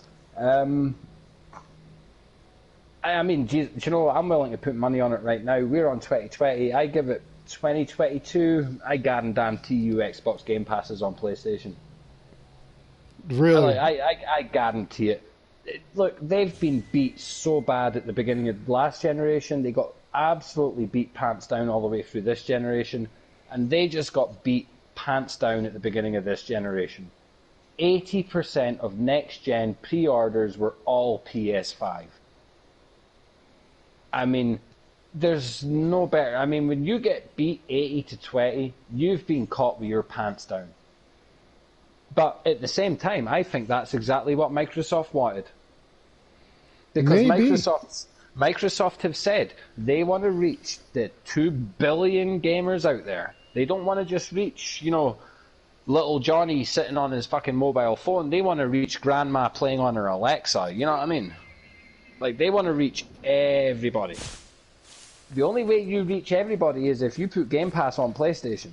I mean, do you know, I'm willing to put money on it right now. We're on 2020. I give it 2022, I guarantee you Xbox Game Pass is on PlayStation. Really? I guarantee it. Look, they've been beat so bad at the beginning of the last generation. They got absolutely beat pants down all the way through this generation. And they just got beat pants down at the beginning of this generation. 80% of next-gen pre-orders were all PS5. I mean, there's no better. I mean, when you get beat 80 to 20, you've been caught with your pants down. But at the same time, I think that's exactly what Microsoft wanted. Because Microsoft have said they want to reach the 2 billion gamers out there. They don't want to just reach, little Johnny sitting on his fucking mobile phone. They want to reach Grandma playing on her Alexa. You know what I mean? Like, they want to reach everybody. The only way you reach everybody is if you put Game Pass on PlayStation.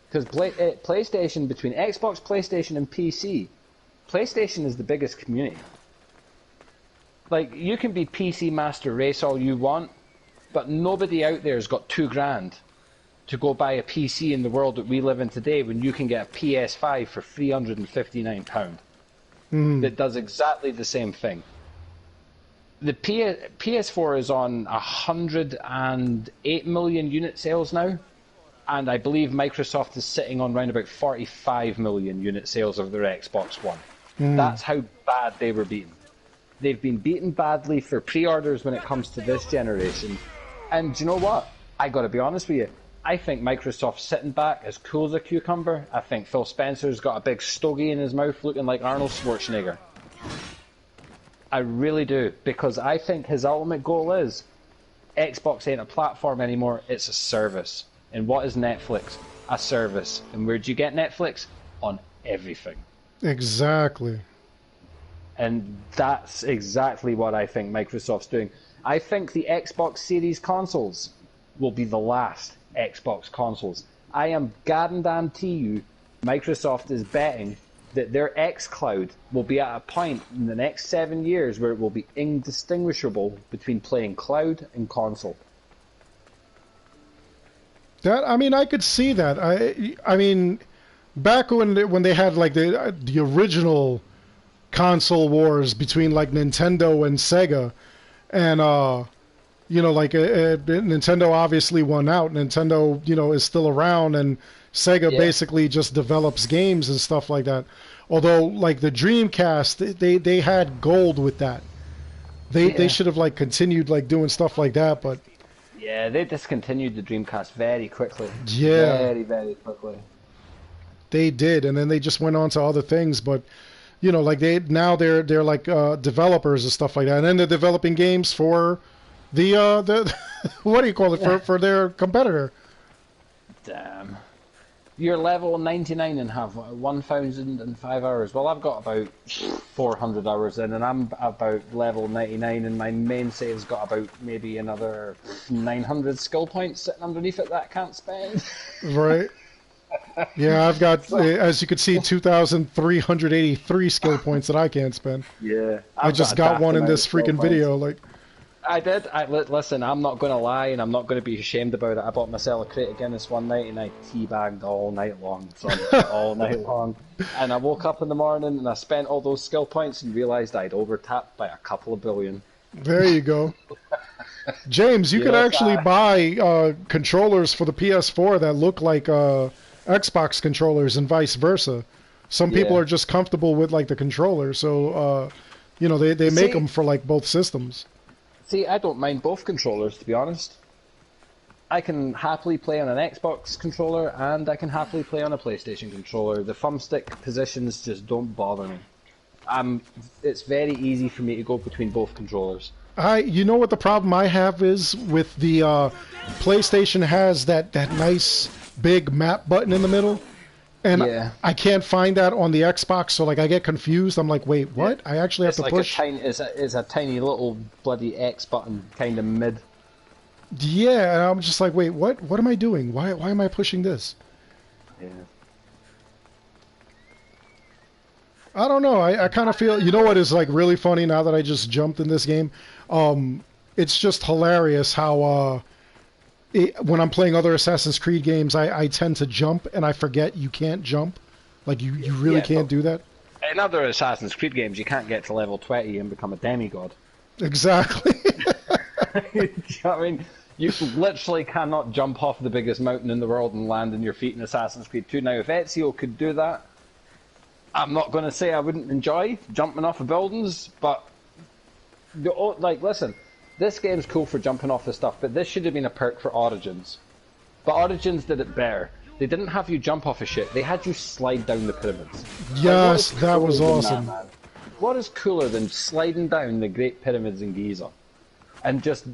Because PlayStation, between Xbox, PlayStation, and PC, PlayStation is the biggest community. Like, you can be PC Master Race all you want, but nobody out there has got $2,000 to go buy a PC in the world that we live in today when you can get a PS5 for £359. That does exactly the same thing. The PS4 is on 108 million unit sales now, and I believe Microsoft is sitting on around about 45 million unit sales of their Xbox One. That's how bad they were beaten. They've been beaten badly for pre-orders when it comes to this generation. And do you know what? I gotta be honest with you. I think Microsoft's sitting back as cool as a cucumber. I think Phil Spencer's got a big stogie in his mouth looking like Arnold Schwarzenegger. I really do. Because I think his ultimate goal is Xbox ain't a platform anymore, it's a service. And what is Netflix? A service. And where do you get Netflix? On everything. Exactly. And that's exactly what I think Microsoft's doing. I think the Xbox Series consoles will be the last Xbox consoles. I am guarantee you Microsoft is betting that their xCloud will be at a point in the next 7 years where it will be indistinguishable between playing cloud and console. I could see that. I mean, back when they had like the original console wars between like Nintendo and Sega, and Nintendo obviously won out. Nintendo, is still around, and Sega basically just develops games and stuff like that. Although, like the Dreamcast, they had gold with that. They should have like continued like doing stuff like that, but yeah, they discontinued the Dreamcast very quickly. Yeah, very, very quickly. They did, and then they just went on to other things. But like they're like developers and stuff like that, and then they're developing games for the what do you call it, for their competitor. Damn. You're level 99 and have 1,005 hours. Well, I've got about 400 hours in, and I'm about level 99, and my main save's got about maybe another 900 skill points sitting underneath it that I can't spend. Right. Yeah, I've got, as you can see, 2,383 skill points that I can't spend. Yeah. I just got one in this freaking video. Like, I did. Listen, I'm not going to lie, and I'm not going to be ashamed about it. I bought myself a crate of Guinness one night, and I teabagged all night long, son, all night long. And I woke up in the morning, and I spent all those skill points and realised I'd overtapped by a couple of billion. There you go. James, you could actually buy controllers for the PS4 that look like Xbox controllers and vice versa. Some people are just comfortable with like the controller, so they make them for like both systems. See, I don't mind both controllers, to be honest. I can happily play on an Xbox controller, and I can happily play on a PlayStation controller. The thumbstick positions just don't bother me. It's very easy for me to go between both controllers. You know what the problem I have is with the PlayStation has that nice big map button in the middle, and I can't find that on the Xbox, so like I get confused. I'm like, wait, what? I actually have to push. It's a tiny little bloody X button, kind of mid. Yeah, and I'm just like, wait, what? What am I doing? Why am I pushing this? Yeah. I don't know. I kind of feel. You know what is like really funny now that I just jumped in this game? It's just hilarious how when I'm playing other Assassin's Creed games, I tend to jump, and I forget you can't jump. Like, you really can't do that. In other Assassin's Creed games, you can't get to level 20 and become a demigod. Exactly. You know what I mean? You literally cannot jump off the biggest mountain in the world and land on your feet in Assassin's Creed 2. Now, if Ezio could do that, I'm not going to say I wouldn't enjoy jumping off of buildings, but, listen, this game's cool for jumping off the stuff, but this should have been a perk for Origins. But Origins did it better. They didn't have you jump off of shit, they had you slide down the pyramids. Yes, that was awesome. What is cooler than sliding down the Great Pyramids in Giza? And just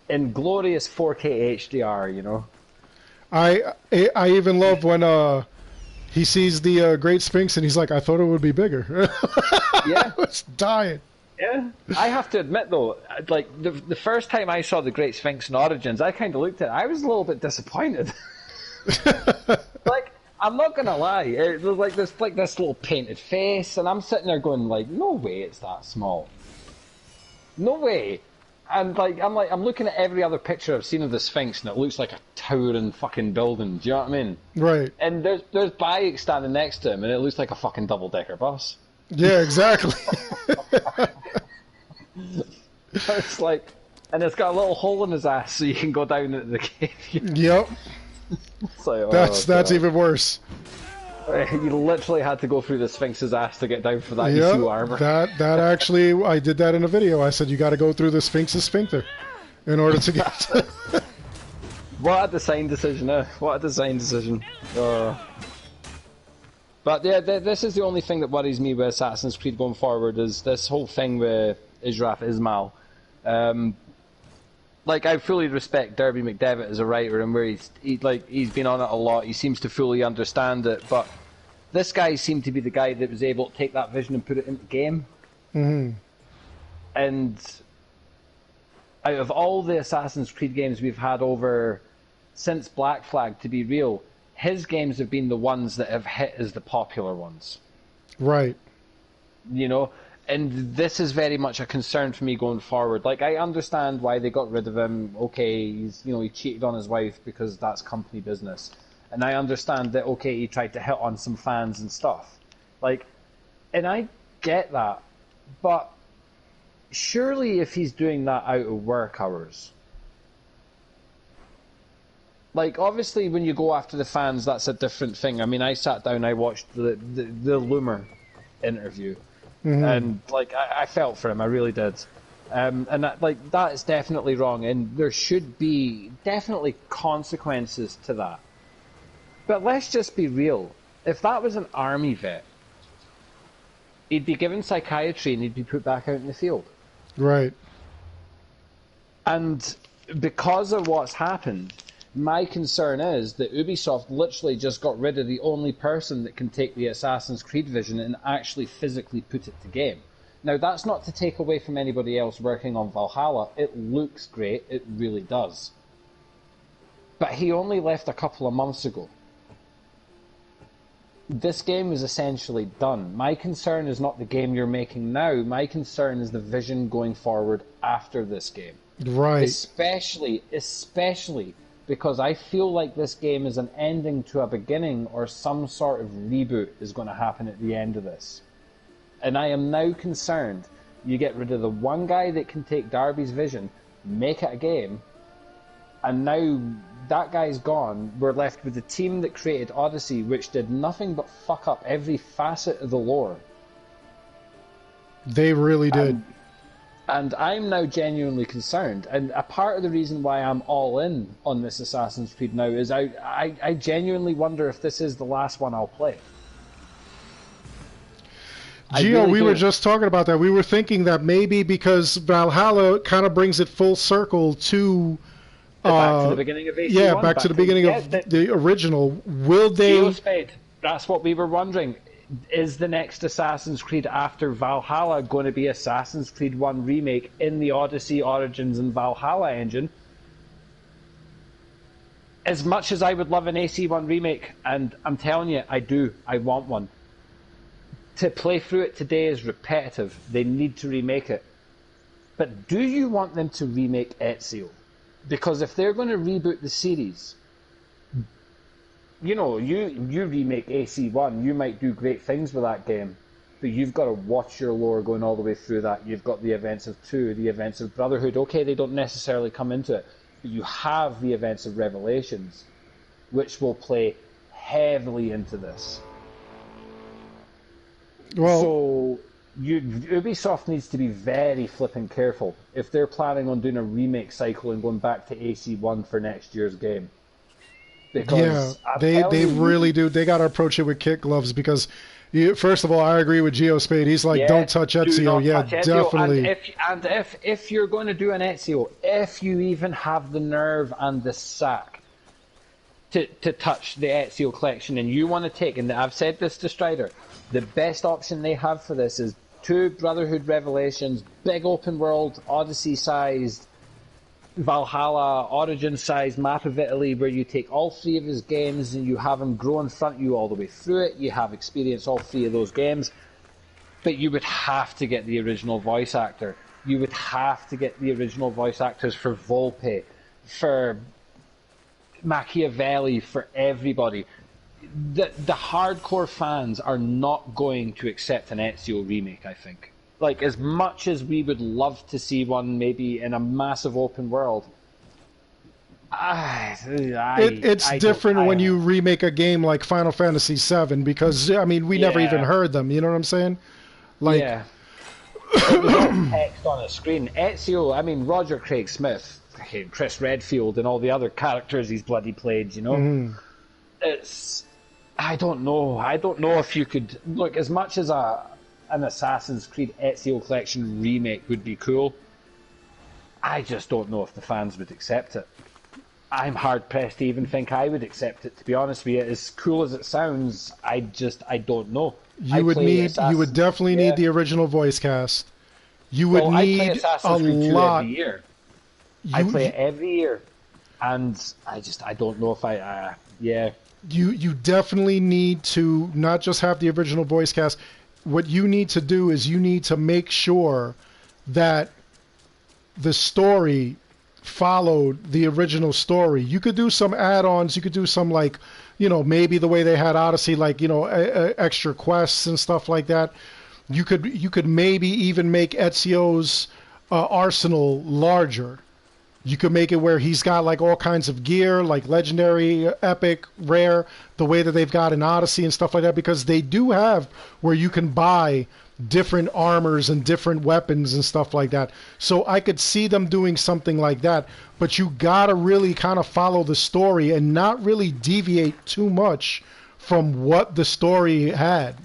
in glorious 4K HDR, you know? I even love when he sees the Great Sphinx and he's like, I thought it would be bigger. Yeah. I was dying. Yeah, I have to admit though, like the first time I saw the Great Sphinx in Origins, I kind of looked at it. I was a little bit disappointed. Like, I'm not gonna lie, it was like this little painted face, and I'm sitting there going like, no way, it's that small. No way. And I'm looking at every other picture I've seen of the Sphinx, and it looks like a towering fucking building. Do you know what I mean? Right. And there's Bayek standing next to him, and it looks like a fucking double-decker bus. Yeah, exactly. It's like, and it's got a little hole in his ass so you can go down into the cave. Yep. Like, that's even worse. You literally had to go through the Sphinx's ass to get down for that Yeah, ECU armor. that actually, I did that in a video. I said you got to go through the Sphinx's sphincter in order to get to... What a design decision, eh? What a design decision. But yeah, this is the only thing that worries me with Assassin's Creed going forward, is this whole thing with Israf Ismail. Like, I fully respect Derby McDevitt as a writer, and where he's been on it a lot. He seems to fully understand it, but this guy seemed to be the guy that was able to take that vision and put it into game. Mm-hmm. And out of all the Assassin's Creed games we've had over since Black Flag, to be real, his games have been the ones that have hit as the popular ones. Right. You know? And this is very much a concern for me going forward. Like, I understand why they got rid of him. Okay, he cheated on his wife because that's company business. And I understand that, okay, he tried to hit on some fans and stuff. Like, and I get that. But surely if he's doing that out of work hours... Like, obviously, when you go after the fans, that's a different thing. I mean, I sat down, I watched the Loomer interview. Mm-hmm. And, like, I felt for him, I really did. And, that is definitely wrong, and there should be definitely consequences to that. But let's just be real. If that was an army vet, he'd be given psychiatry and he'd be put back out in the field. Right. And because of what's happened, my concern is that Ubisoft literally just got rid of the only person that can take the Assassin's Creed vision and actually physically put it to game. Now, that's not to take away from anybody else working on Valhalla. It looks great, it really does. But he only left a couple of months ago. This game is essentially done. My concern is not the game you're making now. My concern is the vision going forward after this game. Right. Especially because I feel like this game is an ending to a beginning, or some sort of reboot is going to happen at the end of this. And I am now concerned you get rid of the one guy that can take Darby's vision, make it a game, and now that guy's gone. We're left with the team that created Odyssey, which did nothing but fuck up every facet of the lore. They really did. And I'm now genuinely concerned. And a part of the reason why I'm all in on this Assassin's Creed now is I genuinely wonder if this is the last one I'll play. Gio, we were just talking about that. We were thinking that maybe because Valhalla kind of brings it full circle to... back to the beginning of AC1. Yeah, back to the beginning of the original. Will they... Geospade, that's what we were wondering. Is the next Assassin's Creed after Valhalla going to be Assassin's Creed 1 Remake in the Odyssey, Origins and Valhalla engine? As much as I would love an AC1 Remake, and I'm telling you, I want one. To play through it today is repetitive. They need to remake it. But do you want them to remake Ezio? Because if they're going to reboot the series... You know, you remake AC1, you might do great things with that game, but you've got to watch your lore going all the way through that. You've got the events of 2, the events of Brotherhood. Okay, they don't necessarily come into it, but you have the events of Revelations, which will play heavily into this. Well, so Ubisoft needs to be very flipping careful if they're planning on doing a remake cycle and going back to AC1 for next year's game. Because yeah, they really do. They got to approach it with kid gloves because, first of all, I agree with Geospade. He's like, don't touch Ezio. Yeah, touch Ezio. Definitely. And if you're going to do an Ezio, if you even have the nerve and the sack to touch the Ezio collection, and you want to take, and I've said this to Strider, the best option they have for this is 2 Brotherhood Revelations, big open world, Odyssey-sized, Valhalla, Origin-sized map of Italy, where you take all 3 of his games and you have him grow in front of you all the way through it. You have experienced all 3 of those games, but you would have to get the original voice actor. You would have to get the original voice actors for Volpe, for Machiavelli, for everybody. The hardcore fans are not going to accept an Ezio remake, I think. Like, as much as we would love to see one maybe in a massive open world, It's different when you remake a game like Final Fantasy VII because I mean we never even heard them. You know what I'm saying? Like, yeah. It was all text on a screen. Ezio, I mean Roger Craig Smith, Chris Redfield, and all the other characters he's bloody played. You know, it's. I don't know. I don't know if you could look as much as an Assassin's Creed Ezio Collection remake would be cool. I just don't know if the fans would accept it. I'm hard pressed to even think I would accept it. To be honest with you, as cool as it sounds, I don't know. You would definitely need the original voice cast. You would need a lot. Every year. I play it every year, and I don't know if You definitely need to not just have the original voice cast. What you need to do is you need to make sure that the story followed the original story. You could do some add-ons. You could do some like, maybe the way they had Odyssey, like, extra quests and stuff like that. You could maybe even make Ezio's arsenal larger. You could make it where he's got like all kinds of gear, like legendary, epic, rare, the way that they've got in Odyssey and stuff like that, because they do have where you can buy different armors and different weapons and stuff like that. So I could see them doing something like that, but you gotta really kind of follow the story and not really deviate too much from what the story had.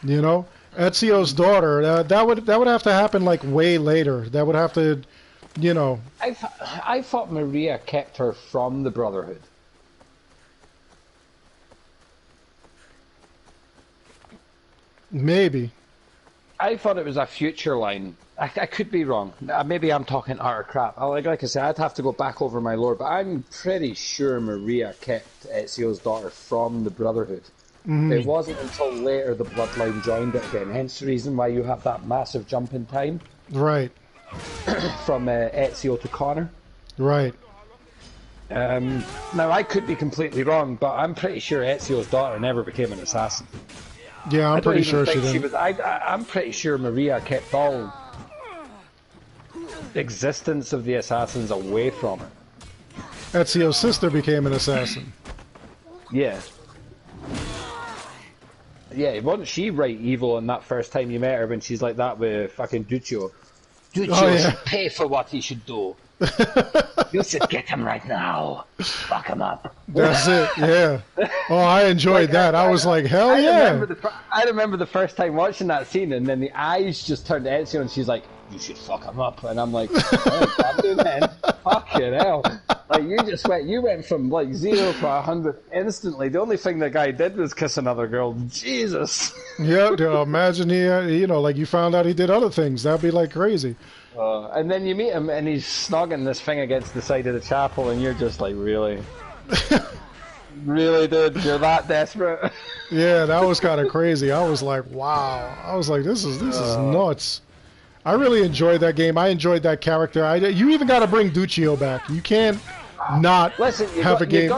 Ezio's daughter, that would have to happen like way later. That would have to, I thought Maria kept her from the Brotherhood. Maybe. I thought it was a future line. I could be wrong. Maybe I'm talking utter crap. Like I said, I'd have to go back over my lore, but I'm pretty sure Maria kept Ezio's daughter from the Brotherhood. It wasn't until later the Bloodline joined it again, hence the reason why you have that massive jump in time. Right. From Ezio to Connor. Right. Now, I could be completely wrong, but I'm pretty sure Ezio's daughter never became an assassin. Yeah, I'm pretty sure she didn't. I'm pretty sure Maria kept all existence of the assassins away from her. Ezio's sister became an assassin. Yeah. Yeah, wasn't she right evil in that first time you met her when she's like that with fucking Duccio? Duccio should pay for what he should do. You should get him right now. Fuck him up. That's it, yeah. Oh, I enjoyed that. I was like, hell yeah. I remember the first time watching that scene, and then the eyes just turned to Ezio, and she's like, you should fuck him up. And I'm like, oh, I'm doing man. Fucking hell. Like, you went from like 0 to 100 instantly. The only thing the guy did was kiss another girl. Jesus. Yeah, imagine he, like you found out he did other things. That'd be like crazy. And then you meet him and he's snogging this thing against the side of the chapel, and you're just like, really? Really, dude? You're that desperate? Yeah, that was kind of crazy. I was like, wow. I was like, this is nuts. I really enjoyed that game. I enjoyed that character. You even got to bring Duccio back. You can't not have a game. You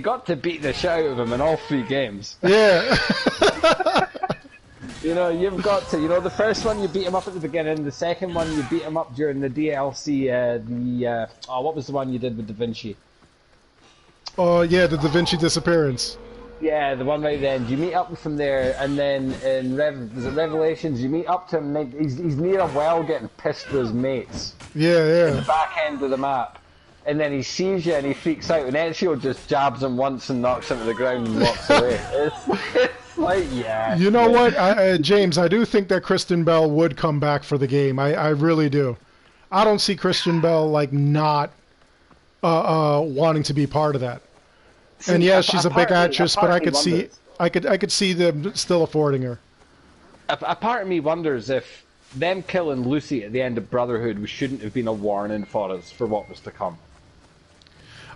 got to beat the shit out of him in all 3 games. Yeah. You've got to. The first one you beat him up at the beginning. The second one you beat him up during the DLC. What was the one you did with Da Vinci? Oh yeah, the Da Vinci disappearance. Yeah, the one right at the end. You meet up from there, and then in Revelations, you meet up to him. He's near a well getting pissed with his mates. Yeah. In the back end of the map. And then he sees you and he freaks out, and Ezio just jabs him once and knocks him to the ground and walks away. It's like, yeah. You know what, James, I do think that Kristen Bell would come back for the game. I really do. I don't see Kristen Bell like not wanting to be part of that. See, and yeah, she's a big actress, but I could see them still affording her. A part of me wonders if them killing Lucy at the end of Brotherhood shouldn't have been a warning for us for what was to come.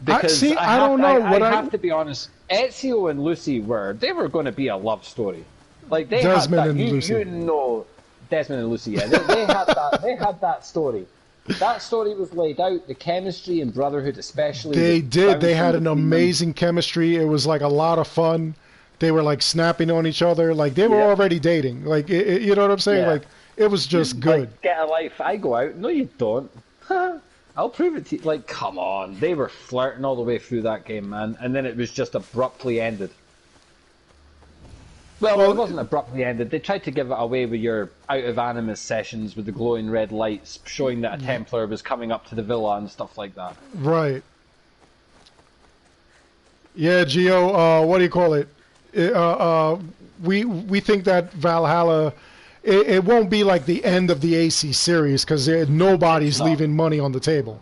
Because I don't know. I have to be honest. Ezio and Lucy were going to be a love story. Like they Desmond had that, and Lucy. Desmond and Lucy. Yeah, they had that. They had that story. That story was laid out. The chemistry in Brotherhood, especially. They did. They had an amazing chemistry. It was like a lot of fun. They were like snapping on each other. Like they were already dating. Like you know what I'm saying? Yeah. Like it was just good. Like, get a life. I go out. No, you don't. I'll prove it to you. Like, come on. They were flirting all the way through that game, man. And then it was just abruptly ended. Well, it wasn't abruptly ended. They tried to give it away with your Out of Animus sessions with the glowing red lights, showing that a Templar was coming up to the villa and stuff like that. Right. Yeah, Gio, what do you call it? We think that Valhalla, it won't be like the end of the AC series because nobody's leaving money on the table.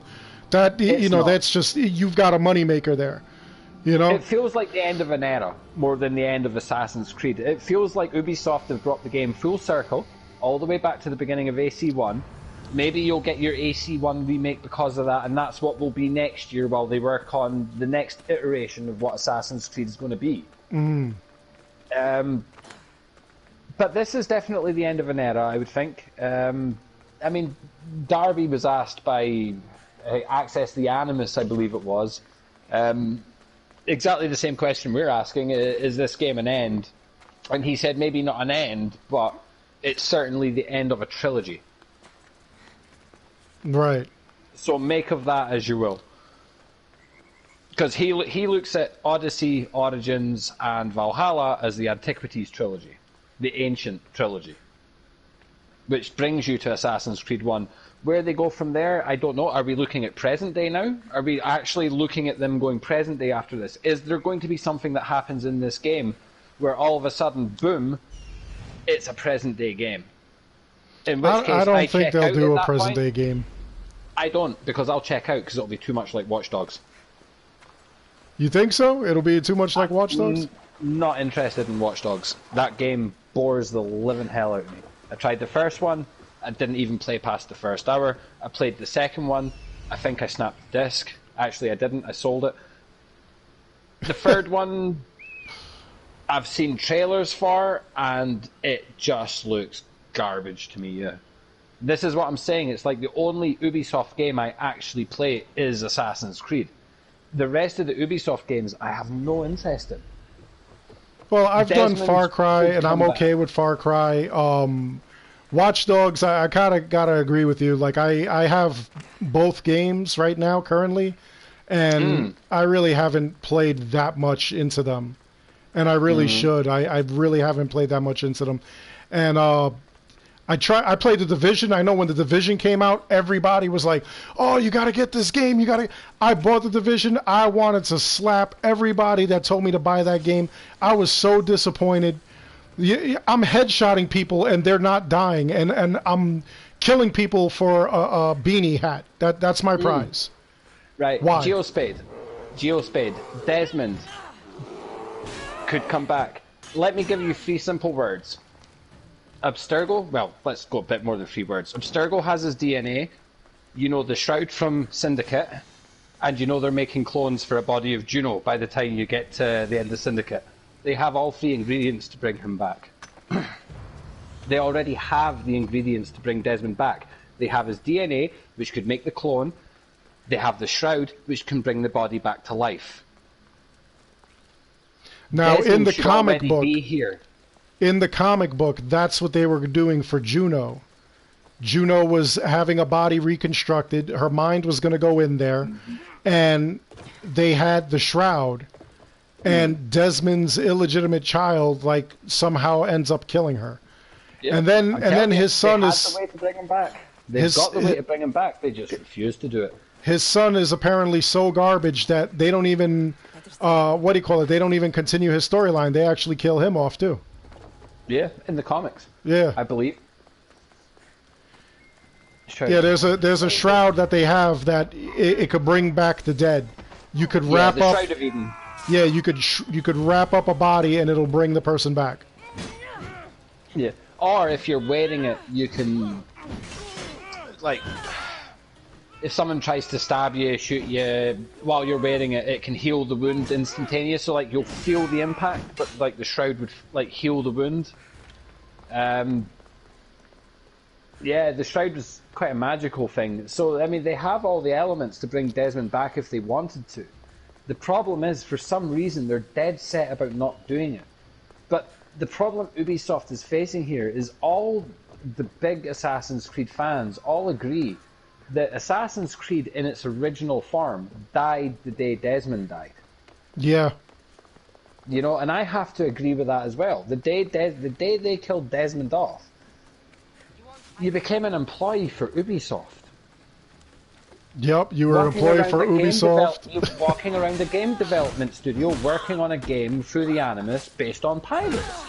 That that's just, you've got a moneymaker there. You know, it feels like the end of an era more than the end of Assassin's Creed. It feels like Ubisoft have brought the game full circle, all the way back to the beginning of AC1. Maybe you'll get your AC1 remake because of that, and that's what will be next year while they work on the next iteration of what Assassin's Creed is going to be. But this is definitely the end of an era, I would think. I mean, Darby was asked by Access the Animus, I believe it was, exactly the same question we're asking: is this game an end? And he said maybe not an end, but it's certainly the end of a trilogy. Right. So make of that as you will. Because he looks at Odyssey, Origins, and Valhalla as the Antiquities trilogy, the ancient trilogy, which brings you to Assassin's Creed 1. Where they go from there, I don't know. Are we looking at present day now? Are we actually looking at them going present day after this? Is there going to be something that happens in this game where all of a sudden, boom, it's a present day game? In which case, I don't think they'll do a present day game. I don't, because I'll check out because it'll be too much like Watch Dogs. You think so? It'll be too much like Watch Dogs? Not interested in Watch Dogs. That game bores the living hell out of me. I tried the first one. I didn't even play past the first hour. I played the second one. I think I snapped the disc. Actually, I didn't. I sold it. The third one, I've seen trailers for, and it just looks garbage to me, yeah. This is what I'm saying. It's like the only Ubisoft game I actually play is Assassin's Creed. The rest of the Ubisoft games I have no interest in. Well, I've done Far Cry, and I'm okay with Far Cry. Watch Dogs, I kind of got to agree with you. Like, I have both games right now, currently, and I really haven't played that much into them. And I really should. I really haven't played that much into them. And I played The Division. I know when The Division came out, everybody was like, oh, you got to get this game. I bought The Division. I wanted to slap everybody that told me to buy that game. I was so disappointed. I'm headshotting people and they're not dying, and I'm killing people for a beanie hat. That's my prize. Right. Why? Geospade. Desmond could come back. Let me give you 3 simple words. Abstergo, well, let's go a bit more than 3 words. Abstergo has his DNA. You know the Shroud from Syndicate, and you know they're making clones for a body of Juno by the time you get to the end of Syndicate. They have all 3 ingredients to bring him back. They already have the ingredients to bring Desmond back. They have his DNA, which could make the clone. They have the Shroud, which can bring the body back to life. Now, Desmond in the should comic already book, be here. in the comic book, that's what they were doing for Juno. Juno was having a body reconstructed. Her mind was going to go in there, and they had the Shroud. And Desmond's illegitimate child, like, somehow ends up killing her. Yeah. And then his son is... They had the way to bring him back. They've got the way to bring him back. They just refuse to do it. His son is apparently so garbage that they don't even... what do you call it? They don't even continue his storyline. They actually kill him off, too. Yeah, in the comics. Yeah. I believe. Yeah, there's a shroud that they have that it could bring back the dead. You could wrap the up... Shroud of Eden. Yeah, you could wrap up a body and it'll bring the person back. Yeah. Or if you're wearing it, you can, like, if someone tries to stab you, shoot you while you're wearing it, it can heal the wound instantaneously. So, like, you'll feel the impact, but like the Shroud would like heal the wound. Yeah, the Shroud was quite a magical thing. So, I mean, they have all the elements to bring Desmond back if they wanted to. The problem is, for some reason, they're dead set about not doing it. But the problem Ubisoft is facing here is all the big Assassin's Creed fans all agree that Assassin's Creed in its original form died the day Desmond died. Yeah. You know, and I have to agree with that as well. The day they killed Desmond off, you became an employee for Ubisoft. Yep, you were an employee for Ubisoft. You were walking around the game development studio working on a game through the Animus based on pirates.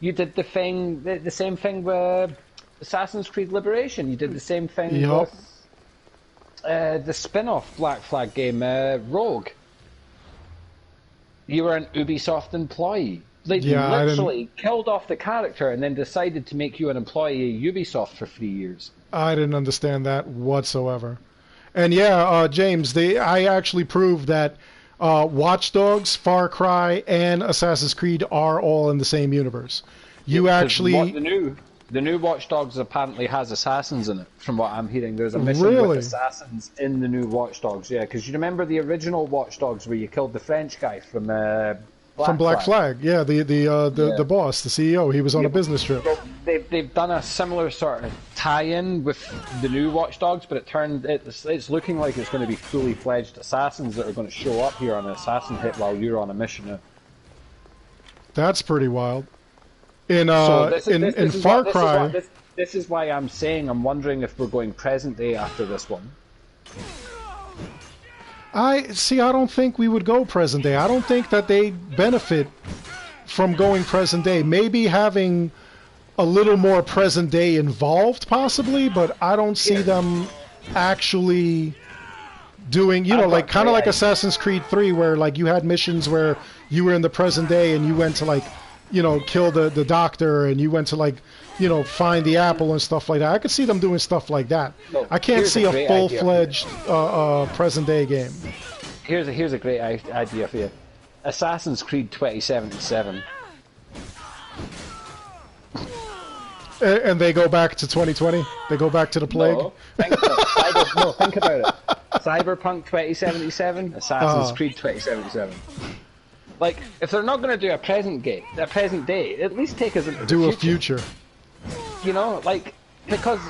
You did the same thing with Assassin's Creed Liberation. You did the same thing with the spin-off Black Flag game, Rogue. You were an Ubisoft employee. They literally killed off the character and then decided to make you an employee of Ubisoft for 3 years. I didn't understand that whatsoever. And yeah, James, I actually proved that Watch Dogs, Far Cry, and Assassin's Creed are all in the same universe. You actually... The new Watch Dogs apparently has assassins in it, from what I'm hearing. There's a mission with assassins in the new Watch Dogs, yeah. Because you remember the original Watch Dogs where you killed the French guy from Black Flag. Yeah, the boss, the CEO. He was on a business trip. Well, they've done a similar sort of tie-in with the new Watch Dogs, but it's looking like it's going to be fully fledged assassins that are going to show up here on an assassin hit while you're on a mission. That's pretty wild. In Far Cry, this is why I'm saying I'm wondering if we're going present day after this one. I don't think we would go present day. I don't think that they benefit from going present day. Maybe having a little more present day involved, possibly, but I don't see them actually doing, like kind of like Assassin's Creed 3, where like you had missions where you were in the present day and you went to like, kill the doctor, and you went to like, find the apple and stuff like that. I could see them doing stuff like that. No, I can't see a full-fledged present-day game. Here's a great idea for you. Assassin's Creed 2077. And they go back to 2020? They go back to the plague? No, think about it. Cyberpunk 2077, Assassin's Creed 2077. Like, if they're not going to do a present day, at least take us into the future. Because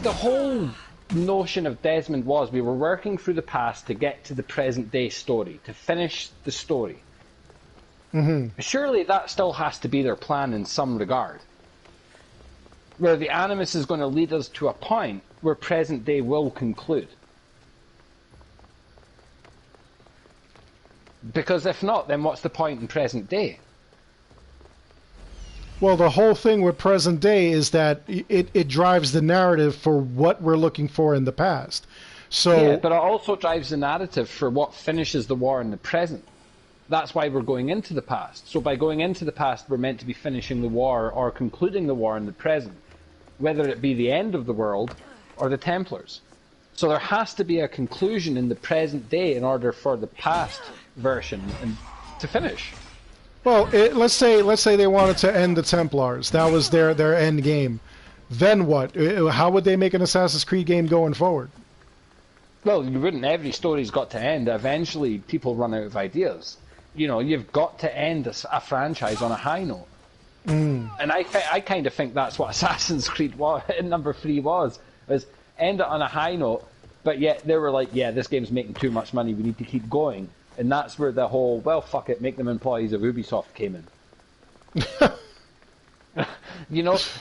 the whole notion of Desmond was we were working through the past to get to the present day story, to finish the story. Mm-hmm. Surely that still has to be their plan in some regard. Where the Animus is going to lead us to a point where present day will conclude. Because if not, then what's the point in present day? Well, the whole thing with present day is that it drives the narrative for what we're looking for in the past. So, yeah, but it also drives the narrative for what finishes the war in the present. That's why we're going into the past. So by going into the past, we're meant to be finishing the war or concluding the war in the present, whether it be the end of the world or the Templars. So there has to be a conclusion in the present day in order for the past version to finish. Well, let's say they wanted to end the Templars. That was their end game. Then what? How would they make an Assassin's Creed game going forward? Well, you wouldn't. Every story's got to end. Eventually, people run out of ideas. You've got to end a franchise on a high note. Mm. And I kind of think that's what Assassin's Creed number 3 was end it on a high note, but yet they were like, yeah, this game's making too much money, we need to keep going. And that's where the whole, well, fuck it, make them employees of Ubisoft came in.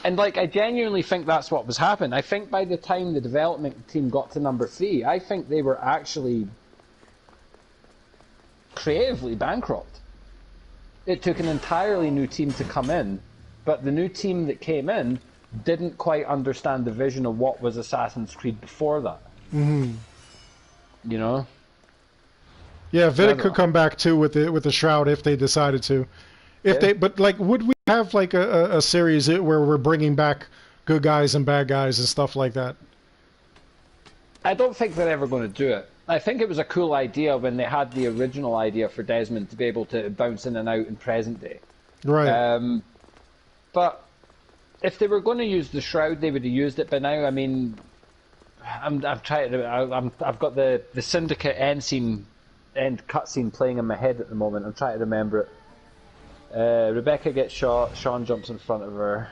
And like, I genuinely think that's what was happening. I think by the time the development team got to number 3, I think they were actually creatively bankrupt. It took an entirely new team to come in, but the new team that came in didn't quite understand the vision of what was Assassin's Creed before that. Mm-hmm. Yeah, Vidic could come back too with the Shroud if they decided to. But like, would we have like a series where we're bringing back good guys and bad guys and stuff like that? I don't think they're ever going to do it. I think it was a cool idea when they had the original idea for Desmond to be able to bounce in and out in present day. Right. But if they were going to use the Shroud, they would have used it by now. I mean, I've got the Syndicate end cutscene playing in my head at the moment. I'm trying to remember it. Rebecca gets shot. Sean jumps in front of her.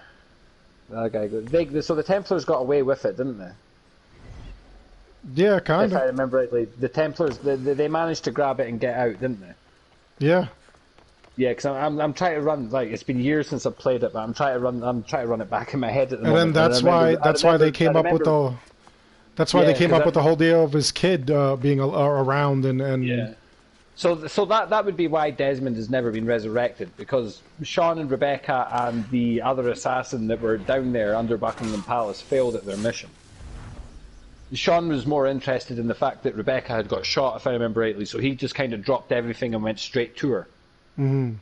That guy goes. So the Templars got away with it, didn't they? Yeah, kind If of. I remember rightly, the Templars they managed to grab it and get out, didn't they? Yeah. Yeah, because I'm trying to run, like, it's been years since I've played it, but I'm trying to run it back in my head at the And then moment. And that's why they I came up with remember, the that's why they yeah, came because up with the whole deal of his kid being around and yeah. So that would be why Desmond has never been resurrected, because Sean and Rebecca and the other assassin that were down there under Buckingham Palace failed at their mission. Sean was more interested in the fact that Rebecca had got shot, if I remember rightly, so he just kind of dropped everything and went straight to her. Mhm.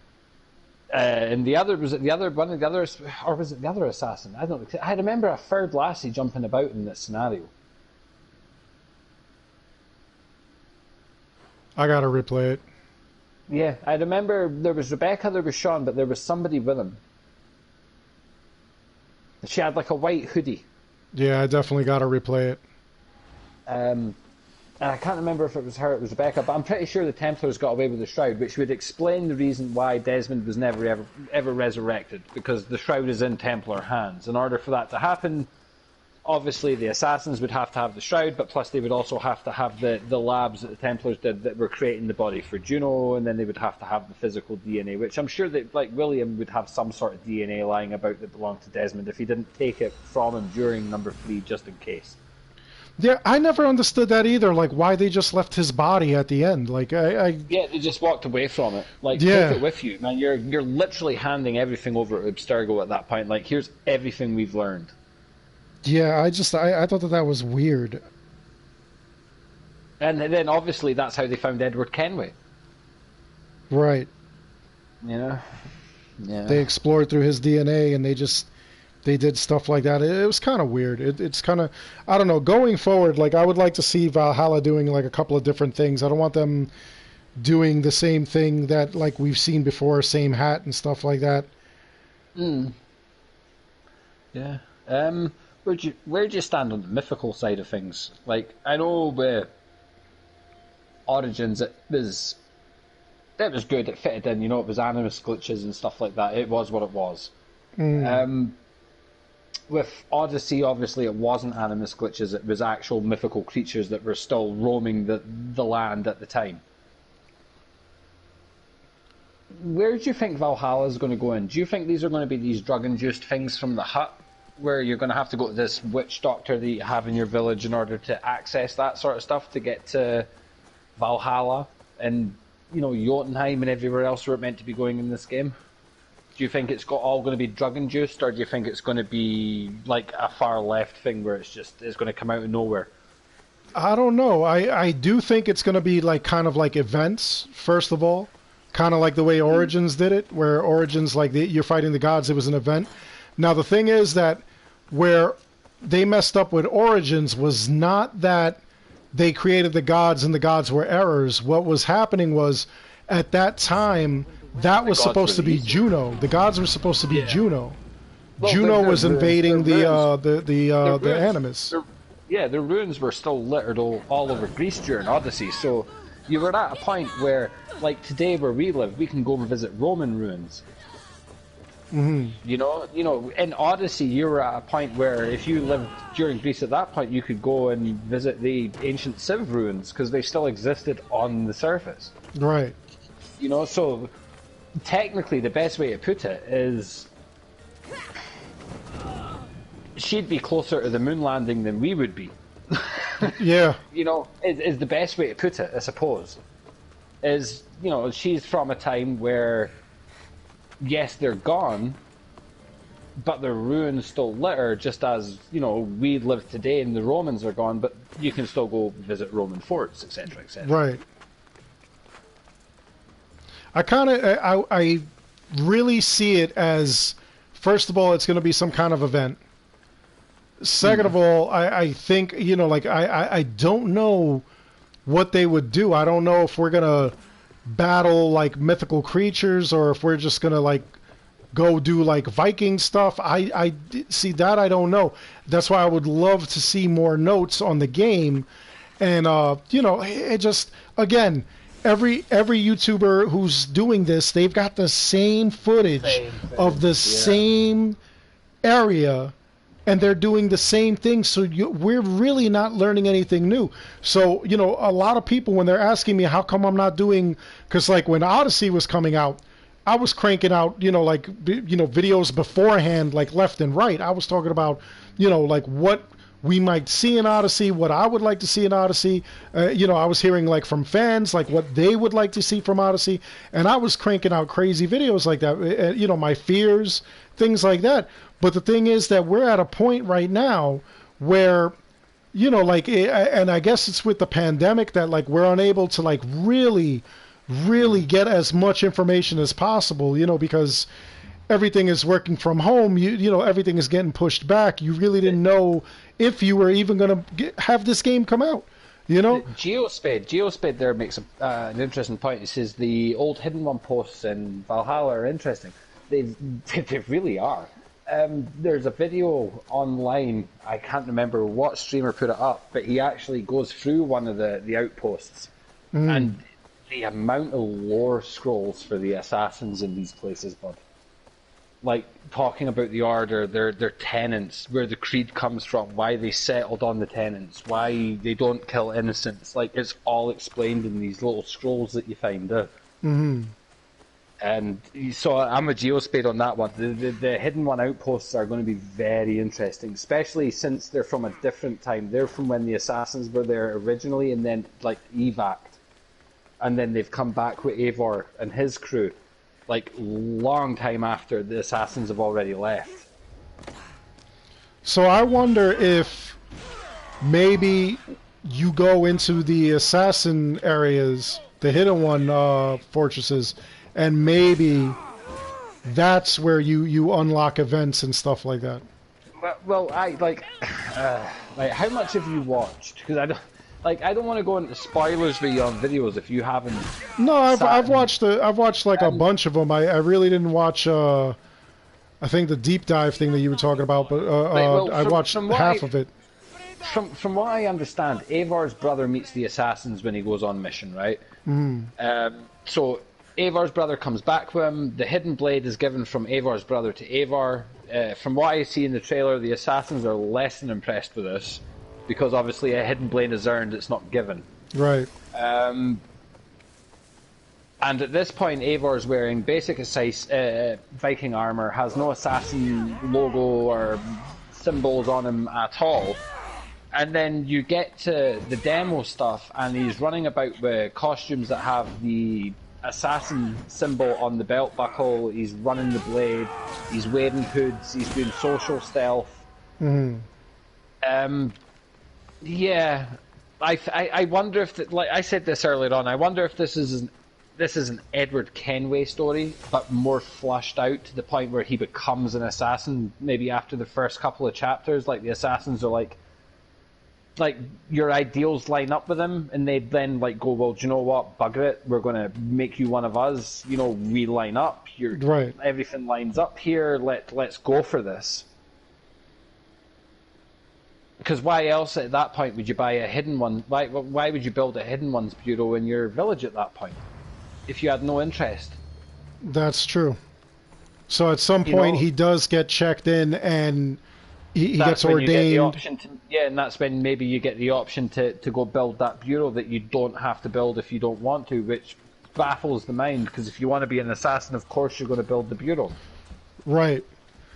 And the other was it the other one of the others, or was it the other assassin? I don't know. I remember a third lassie jumping about in this scenario. I gotta replay it. Yeah, I remember there was Rebecca, there was Sean, but there was somebody with him. She had like a white hoodie. Yeah, I definitely gotta replay it. And I can't remember if it was her, it was Rebecca, but I'm pretty sure the Templars got away with the Shroud, which would explain the reason why Desmond was never ever resurrected, because the Shroud is in Templar hands. In order for that to happen, obviously the Assassins would have to have the Shroud, but plus they would also have to have the labs that the Templars did that were creating the body for Juno, and then they would have to have the physical DNA, which I'm sure that, like, William would have some sort of DNA lying about that belonged to Desmond if he didn't take it from him during number 3, just in case. Yeah, I never understood that either. Like, why they just left his body at the end. Like, Yeah, they just walked away from it. Like, Yeah. take it with you, man. You're literally handing everything over to Abstergo at that point. Like, here's everything we've learned. yeah, I thought that was weird. And then obviously that's how they found Edward Kenway. Right. You know? Yeah. They explored through his DNA and they did stuff like that. It was kind of weird. It's kind of, I don't know, going forward, like, I would like to see Valhalla doing like a couple of different things. I don't want them doing the same thing that, like, we've seen before, same hat and stuff like that. Yeah. Where'd you stand on the mythical side of things? Like, I know with Origins it was good, it fitted in, you know, it was animus glitches and stuff like that. It was what it was. With Odyssey, obviously, it wasn't animus glitches. It was actual mythical creatures that were still roaming the land at the time. Where do you think Valhalla is going to go in? Do you think these are going to be these drug-induced things from the hut, where you're going to have to go to this witch doctor that you have in your village in order to access that sort of stuff to get to Valhalla and, you know, Jotunheim and everywhere else where it's meant to be going in this game? Do you think it's all going to be drug-induced, or do you think it's going to be like a far-left thing where it's going to come out of nowhere? I don't know. I do think it's going to be like kind of like events, first of all. Kind of like the way Origins did it, where Origins, like, you're fighting the gods, it was an event. Now, the thing is that where they messed up with Origins was not that they created the gods and the gods were errors. What was happening was, at that time, that was supposed to be Juno. The gods were supposed to be Juno. Well, Juno was ruins, invading the ruins. Animus. The ruins were still littered all over Greece during Odyssey, so you were at a point where, like today where we live, we can go and visit Roman ruins. You know, in Odyssey, you were at a point where if you lived during Greece at that point, you could go and visit the ancient Civ ruins because they still existed on the surface. Right. You know, so technically the best way to put it is she'd be closer to the moon landing than we would be. Yeah. You know, is the best way to put it, I suppose. Is, you know, she's from a time where, yes, they're gone, but their ruins still litter, just as, you know, we live today and the Romans are gone, but you can still go visit Roman forts, etc., etc. Right. I really see it as, first of all, it's going to be some kind of event. Second of all, I think, you know, like, I don't know what they would do. I don't know if we're going to battle, like, mythical creatures, or if we're just going to, like, go do, like, Viking stuff. I see that. I don't know. That's why I would love to see more notes on the game. And, you know, it just, again, every YouTuber who's doing this, they've got the same footage of the same area, and they're doing the same thing. So we're really not learning anything new. So, a lot of people, when they're asking me how come I'm not doing, because like when Odyssey was coming out, I was cranking out, videos beforehand, like left and right. I was talking about, like what we might see in Odyssey, what I would like to see in Odyssey. I was hearing like from fans, like what they would like to see from Odyssey. And I was cranking out crazy videos like that, my fears, things like that. But the thing is that we're at a point right now where, and I guess it's with the pandemic that like we're unable to like really get as much information as possible, because everything is working from home. Everything is getting pushed back. You really didn't know if you were even going to have this game come out. Geospade there makes an interesting point. He says the old Hidden One posts in Valhalla are interesting. They really are. There's a video online, I can't remember what streamer put it up, but he actually goes through one of the outposts, and the amount of lore scrolls for the assassins in these places, bud. Like, talking about the Order, their tenets, where the creed comes from, why they settled on the tenets, why they don't kill innocents. Like, it's all explained in these little scrolls that you find out. Mm-hmm. And so I'm a Geospade on that one. The Hidden One outposts are going to be very interesting, especially since they're from a different time. They're from when the assassins were there originally, and then like evac'd, and then they've come back with Eivor and his crew, like long time after the assassins have already left. So I wonder if maybe you go into the assassin areas, the Hidden One fortresses, and maybe that's where you unlock events and stuff like that. Well, I like how much have you watched? Because I don't want to go into spoilers for you on videos if you haven't. No, I've watched like a bunch of them. I really didn't watch. I think the deep dive thing that you were talking about, but I watched half of it. From what I understand, Eivor's brother meets the assassins when he goes on mission, right? So Eivor's brother comes back with him. The hidden blade is given from Eivor's brother to Eivor. From what I see in the trailer, the assassins are less than impressed with this, because obviously a hidden blade is earned, it's not given. Right. And at this point, Eivor's wearing basic Viking armor, has no assassin logo or symbols on him at all. And then you get to the demo stuff, and he's running about with costumes that have the assassin symbol on the belt buckle. He's running the blade. He's wearing hoods. He's doing social stealth. Yeah, I wonder if, like I said this earlier on, I wonder if this is an Edward Kenway story, but more flushed out to the point where he becomes an assassin. Maybe after the first couple of chapters, like the assassins are like your ideals line up with him, and they then like go, well, do you know what, bugger it, we're going to make you one of us. We line up. Right. Everything lines up here. Let's go for this. Because why else at that point would you buy a hidden one? Why would you build a hidden ones bureau in your village at that point if you had no interest? That's true. So at some point he does get checked in, and he gets ordained. And that's when maybe you get the option to go build that bureau that you don't have to build if you don't want to, which baffles the mind, because if you want to be an assassin, of course you're going to build the bureau. Right.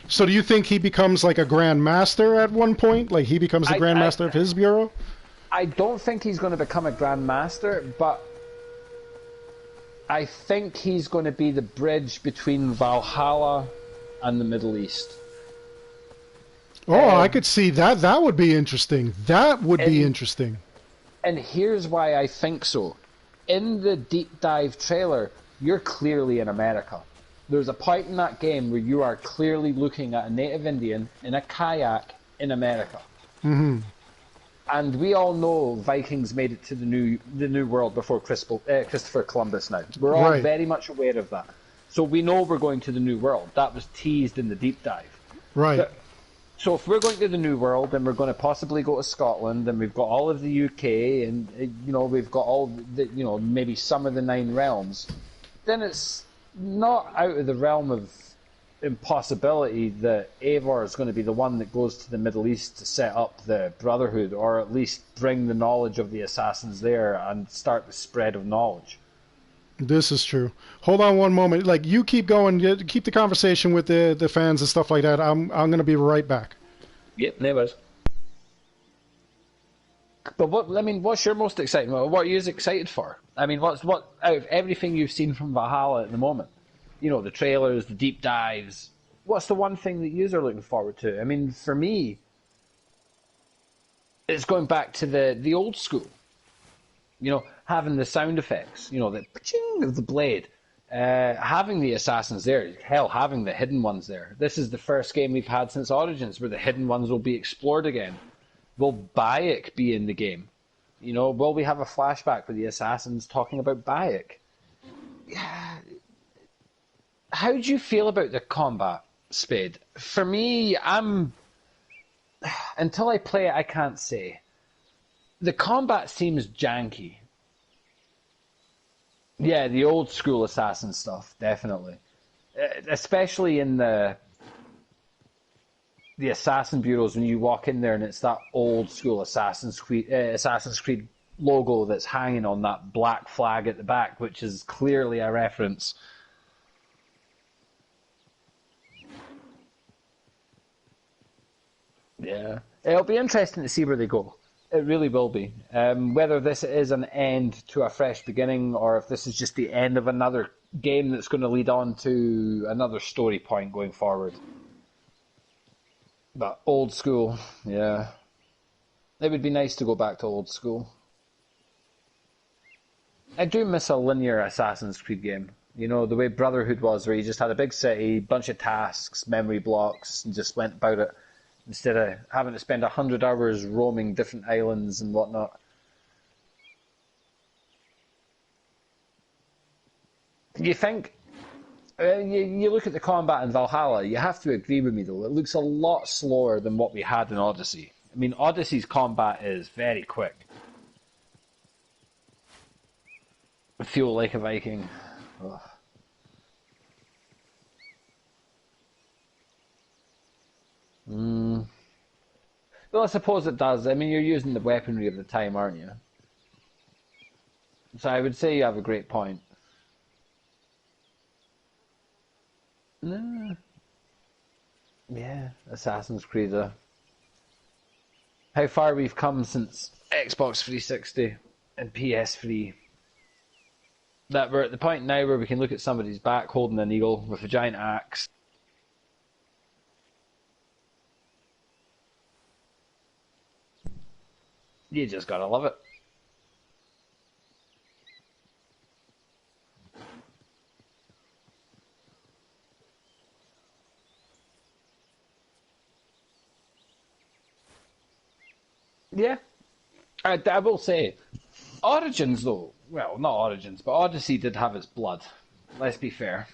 So do you think he becomes like a Grand Master at one point? Like he becomes the Grand Master of his bureau? I don't think he's going to become a Grand Master, but I think he's going to be the bridge between Valhalla and the Middle East. Oh, I could see that. That would be interesting. That would be interesting. And here's why I think so. In the deep dive trailer, you're clearly in America. There's a point in that game where you are clearly looking at a native Indian in a kayak in America. And we all know Vikings made it to the new world before Christopher Columbus now. We're all very much aware of that. So we know we're going to the new world. That was teased in the deep dive. Right. So if we're going to the New World, then we're going to possibly go to Scotland, and we've got all of the UK, and we've got all the, maybe some of the 9 realms. Then it's not out of the realm of impossibility that Eivor is going to be the one that goes to the Middle East to set up the Brotherhood, or at least bring the knowledge of the assassins there and start the spread of knowledge. This is true. Hold on one moment. Like, you keep going, keep the conversation with the fans and stuff like that. I'm going to be right back. Yep, there was. But what's your most exciting? What are you excited for? I mean, what out of everything you've seen from Valhalla at the moment? You know, the trailers, the deep dives. What's the one thing that you are looking forward to? I mean, for me, it's going back to the old school. You know, having the sound effects. You know, the ching of the blade. Having the assassins there. Hell, having the hidden ones there. This is the first game we've had since Origins where the hidden ones will be explored again. Will Bayek be in the game? You know, will we have a flashback with the assassins talking about Bayek? Yeah. How do you feel about the combat, Spade? For me, until I play it, I can't say. The combat seems janky. Yeah, the old school assassin stuff, definitely. Especially in the assassin bureaus, when you walk in there and it's that old school Assassin's Creed logo that's hanging on that black flag at the back, which is clearly a reference. Yeah, it'll be interesting to see where they go. It really will be. Whether this is an end to a fresh beginning, or if this is just the end of another game that's going to lead on to another story point going forward. But old school, yeah. It would be nice to go back to old school. I do miss a linear Assassin's Creed game. You know, the way Brotherhood was, where you just had a big city, bunch of tasks, memory blocks, and just went about it. Instead of having to spend 100 hours roaming different islands and whatnot. You think, you look at the combat in Valhalla, you have to agree with me though, it looks a lot slower than what we had in Odyssey. I mean, Odyssey's combat is very quick. I feel like a Viking. Ugh. Well, I suppose it does. I mean, you're using the weaponry of the time, aren't you? So I would say you have a great point. No. Yeah, Assassin's Creed. How far we've come since Xbox 360 and PS3. That we're at the point now where we can look at somebody's back holding an eagle with a giant axe. You just gotta love it. Yeah. I will say, Origins though, well, not Origins, but Odyssey did have its blood. Let's be fair.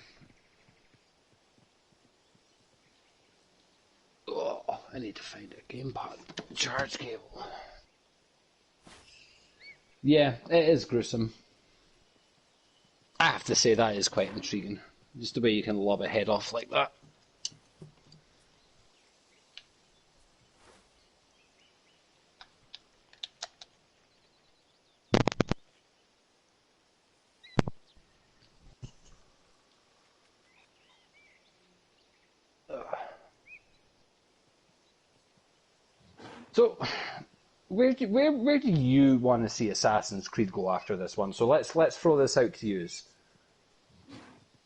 Oh, I need to find a gamepad charge cable. Yeah, it is gruesome. I have to say that is quite intriguing. Just the way you can lob a head off like that. So, where do you want to see Assassin's Creed go after this one? So let's throw this out to you.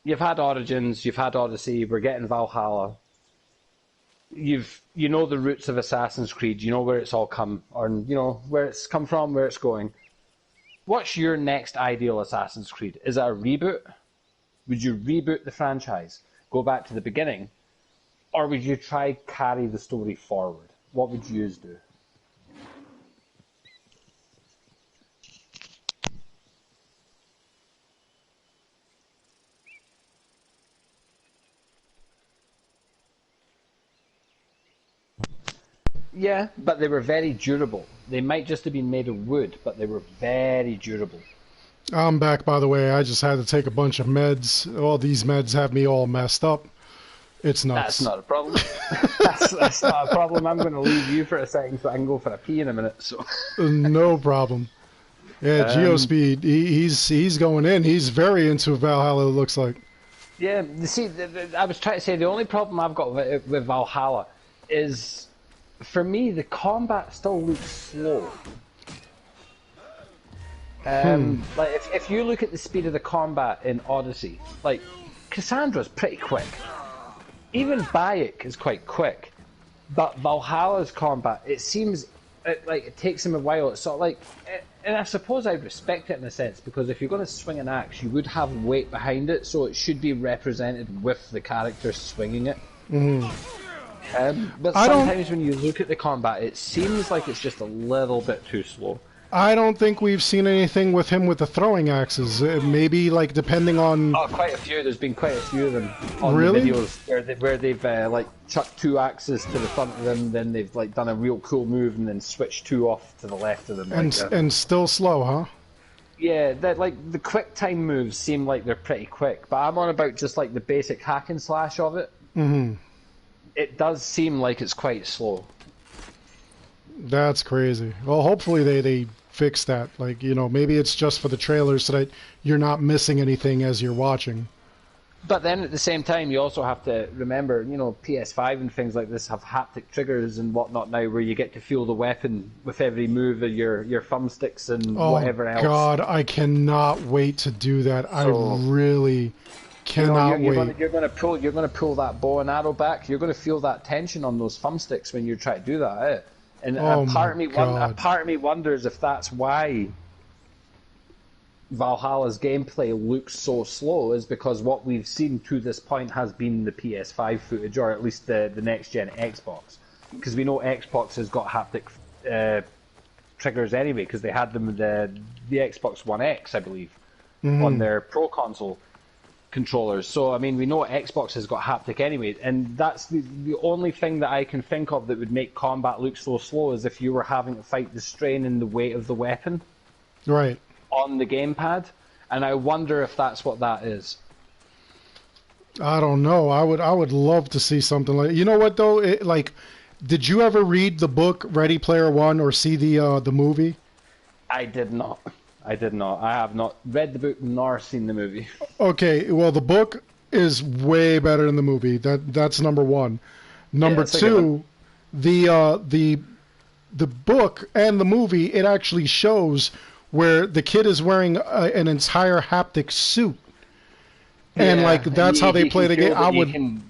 You've had Origins, you've had Odyssey, we're getting Valhalla. You know the roots of Assassin's Creed, you know where it's all come, or you know where it's come from, where it's going. What's your next ideal Assassin's Creed? Is it a reboot? Would you reboot the franchise, go back to the beginning, or would you try carry the story forward? What would you do? Yeah, but they were very durable. They might just have been made of wood, but they were very durable. I'm back, by the way. I just had to take a bunch of meds. All these meds have me all messed up. It's That's nuts. not a problem. that's not a problem. I'm going to leave you for a second so I can go for a pee in a minute. So No problem. Yeah, Geospeed, he's going in. He's very into Valhalla, it looks like. yeah, you see, I was trying to say the only problem I've got with Valhalla is, for me, the combat still looks slow. Like if you look at the speed of the combat in Odyssey, like Cassandra's pretty quick. Even Bayek is quite quick, but Valhalla's combat, it seems like it takes him a while. It's sort of like, and I suppose I respect it in a sense, because if you're going to swing an axe, you would have weight behind it, so it should be represented with the character swinging it. But sometimes when you look at the combat, it seems like it's just a little bit too slow. I don't think we've seen anything with him with the throwing axes. Maybe, like, depending on... Oh, quite a few. There's been quite a few of them on Really? the videos where they've like chucked 2 axes to the front of them, then they've like done a real cool move and then switched 2 off to the left of them. And still slow, huh? Yeah, that like the quick time moves seem like they're pretty quick, but I'm on about just like the basic hack and slash of it. It does seem like it's quite slow. That's crazy. Well, hopefully they fix that. Like, you know, maybe it's just for the trailers so that you're not missing anything as you're watching. But then at the same time, you also have to remember, you know, PS5 and things like this have haptic triggers and whatnot now, where you get to feel the weapon with every move of your thumbsticks and whatever else. Oh God, I cannot wait to do that. I really cannot wait. You're going to pull that bow and arrow back. You're going to feel that tension on those thumbsticks when you try to do that. Eh? And a part of me wonders if that's why Valhalla's gameplay looks so slow, is because what we've seen to this point has been the PS5 footage, or at least the next gen Xbox, because we know Xbox has got haptic triggers anyway, because they had them the Xbox One X, I believe, on their Pro console controllers. So I mean, we know Xbox has got haptic anyway, and that's the only thing that I can think of that would make combat look so slow, is if you were having to fight the strain and the weight of the weapon on the gamepad, and I wonder if that's what that is. I don't know. I would love to see something like. You know what though? Did you ever read the book Ready Player One or see the movie? I did not. I have not read the book nor seen the movie. Okay, well, the book is way better than the movie. That's number one. Number two, the book and the movie, it actually shows where the kid is wearing an entire haptic suit, and that's how they play the game.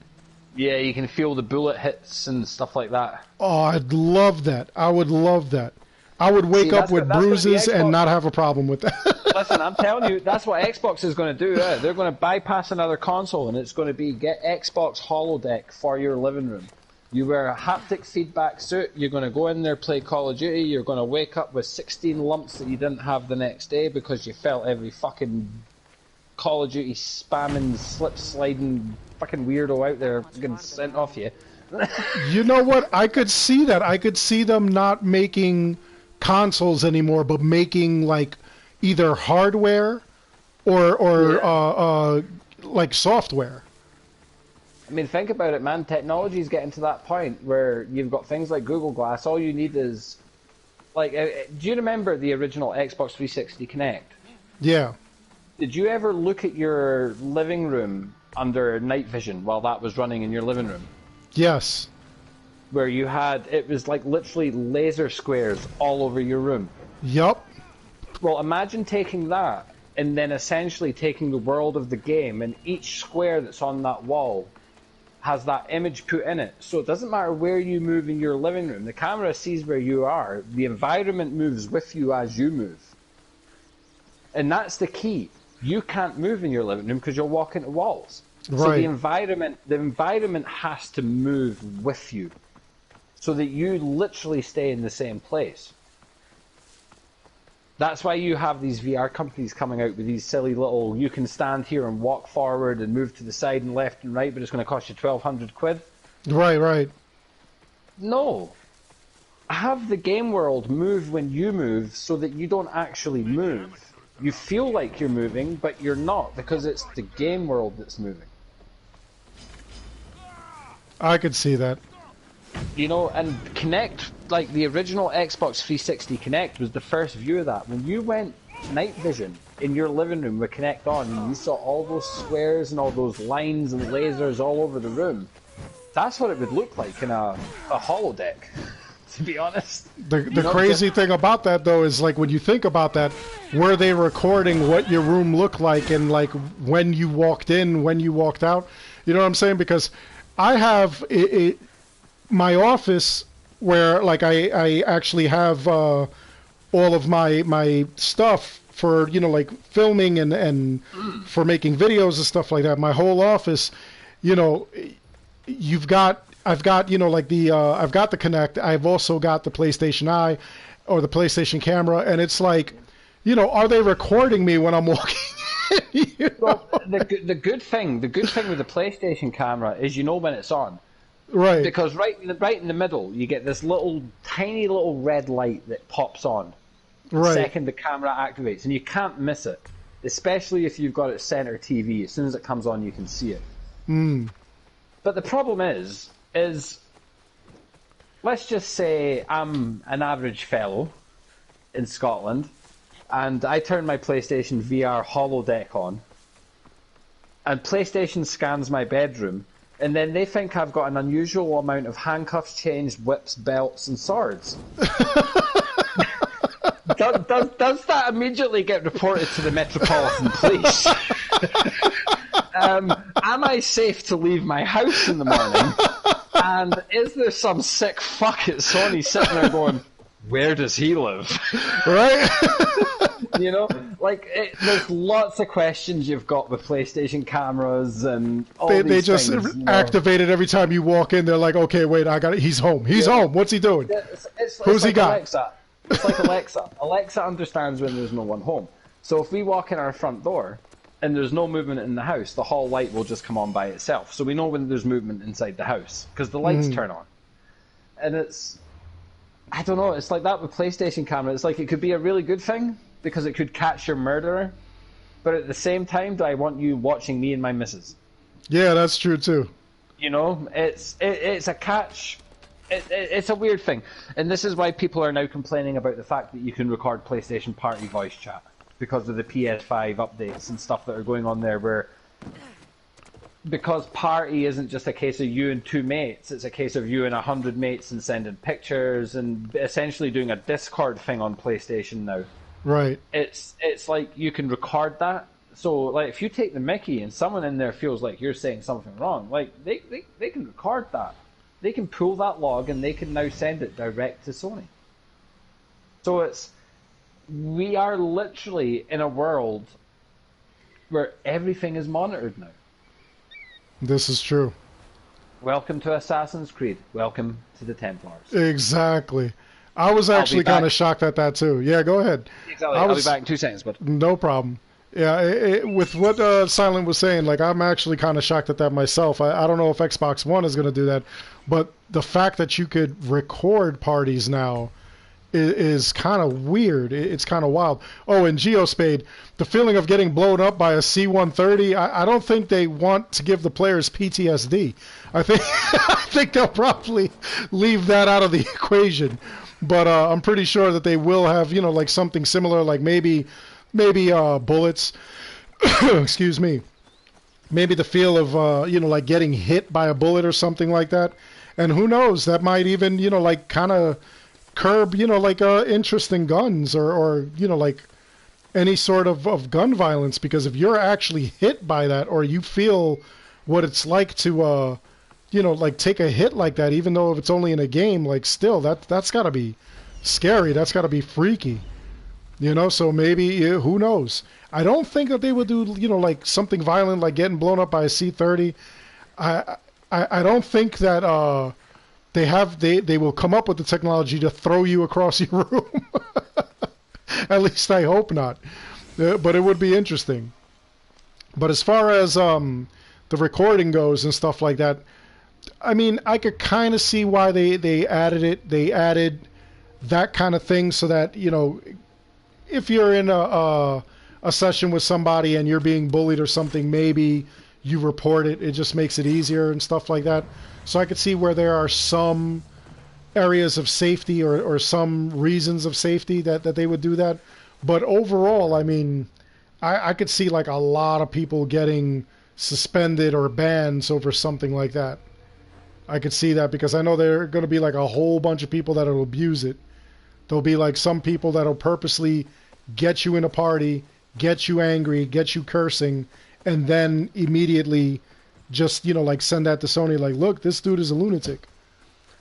You can feel the bullet hits and stuff like that. Oh, I'd love that. I would love that. I would wake up with bruises and not have a problem with that. Listen, I'm telling you, that's what Xbox is going to do. They're going to bypass another console, and it's going to be get Xbox Holodeck for your living room. You wear a haptic feedback suit, you're going to go in there, play Call of Duty, you're going to wake up with 16 lumps that you didn't have the next day because you felt every fucking Call of Duty spamming, slip-sliding fucking weirdo out there getting sent off you. You know what? I could see that. I could see them not making consoles anymore, but making like either hardware or like software. I mean, think about it, man. Technology is getting to that point where you've got things like Google Glass. All you need is, like, do you remember the original Xbox 360 Kinect? Yeah. Did you ever look at your living room under night vision while that was running in your living room? Yes. Where you had, it was like literally laser squares all over your room. Yup. Well, imagine taking that and then essentially taking the world of the game, and each square that's on that wall has that image put in it. So it doesn't matter where you move in your living room. The camera sees where you are. The environment moves with you as you move. And that's the key. You can't move in your living room because you'll walk into walls. Right. So the environment has to move with you, so that you literally stay in the same place. That's why you have these VR companies coming out with these silly little, you can stand here and walk forward and move to the side and left and right, but it's going to cost you 1,200 quid. Right. No. Have the game world move when you move so that you don't actually move. You feel like you're moving, but you're not, because it's the game world that's moving. I could see that. You know, and Kinect, like the original Xbox 360 Kinect was the first view of that. When you went night vision in your living room with Kinect on and you saw all those squares and all those lines and lasers all over the room, that's what it would look like in a holodeck, to be honest. The crazy thing about that, though, is like when you think about that, were they recording what your room looked like and like when you walked in, when you walked out? You know what I'm saying? Because I have my office where like I actually have all of my stuff for, you know, like filming and for making videos and stuff like that. My whole office, you know, I've got, you know, like I've got the Kinect. I've also got the PlayStation Eye or the PlayStation camera, and it's like, you know, are they recording me when I'm walking? You know? Well, the good thing with the PlayStation camera is you know when it's on. Right. Because right in the middle, you get this tiny little red light that pops on. Right. The second the camera activates, and you can't miss it. Especially if you've got it center TV. As soon as it comes on, you can see it. But the problem is let's just say I'm an average fellow in Scotland, and I turn my PlayStation VR holodeck on, and PlayStation scans my bedroom, and then they think I've got an unusual amount of handcuffs, chains, whips, belts, and swords. Does that immediately get reported to the Metropolitan Police? Am I safe to leave my house in the morning? And is there some sick fuck at Sony sitting there going, where does he live? Right? You know, like there's lots of questions you've got with PlayStation cameras and all these they just things, activate it every time you walk in. They're like, okay, wait, I got it. He's home. He's home. What's he doing? Who's he got? Alexa. It's like Alexa. Alexa understands when there's no one home. So if we walk in our front door and there's no movement in the house, the hall light will just come on by itself. So we know when there's movement inside the house because the lights turn on. And I don't know, it's like that with PlayStation camera. It's like it could be a really good thing because it could catch your murderer, but at the same time, do I want you watching me and my missus? Yeah, that's true too. You know, it's a catch. It's a weird thing, and this is why people are now complaining about the fact that you can record PlayStation Party voice chat because of the PS5 updates and stuff that are going on there, because Party isn't just a case of you and two mates, it's a case of you and 100 mates and sending pictures and essentially doing a Discord thing on PlayStation now. Right. It's like you can record that. So like if you take the mickey and someone in there feels like you're saying something wrong, like they can record that. They can pull that log and they can now send it direct to Sony. So we are literally in a world where everything is monitored now. This is true. Welcome to Assassin's Creed. Welcome to the Templars. Exactly. I was actually kind of shocked at that too. Yeah, go ahead. Exactly. I'll be back in 2 seconds, but no problem. Yeah, with what Silent was saying, like I'm actually kind of shocked at that myself. I don't know if Xbox One is going to do that, but the fact that you could record parties now is kind of weird. It's kind of wild. Oh, and Geospade, the feeling of getting blown up by a C-130, I don't think they want to give the players PTSD. I think they'll probably leave that out of the equation. But I'm pretty sure that they will have, you know, like something similar, like maybe bullets. Excuse me. Maybe the feel of, you know, like getting hit by a bullet or something like that. And who knows, that might even, you know, like kind of curb, you know, like interest in guns or you know, like any sort of gun violence. Because if you're actually hit by that or you feel what it's like to, you know, like take a hit like that, even though if it's only in a game, like still, that's got to be scary. That's got to be freaky. You know, so maybe, who knows? I don't think that they would do, you know, like something violent like getting blown up by a C-30. I don't think that they will come up with the technology to throw you across your room. At least I hope not. But it would be interesting. But as far as the recording goes and stuff like that, I mean, I could kind of see why they added it. They added that kind of thing so that, you know, if you're in a session with somebody and you're being bullied or something, maybe you report it. It just makes it easier and stuff like that. So I could see where there are some areas of safety or some reasons of safety that they would do that. But overall, I mean, I could see like a lot of people getting suspended or bans over something like that. I could see that because I know there are going to be like a whole bunch of people that'll abuse it. There'll be like some people that'll purposely get you in a party, get you angry, get you cursing, and then immediately just, like send that to Sony like, look, this dude is a lunatic.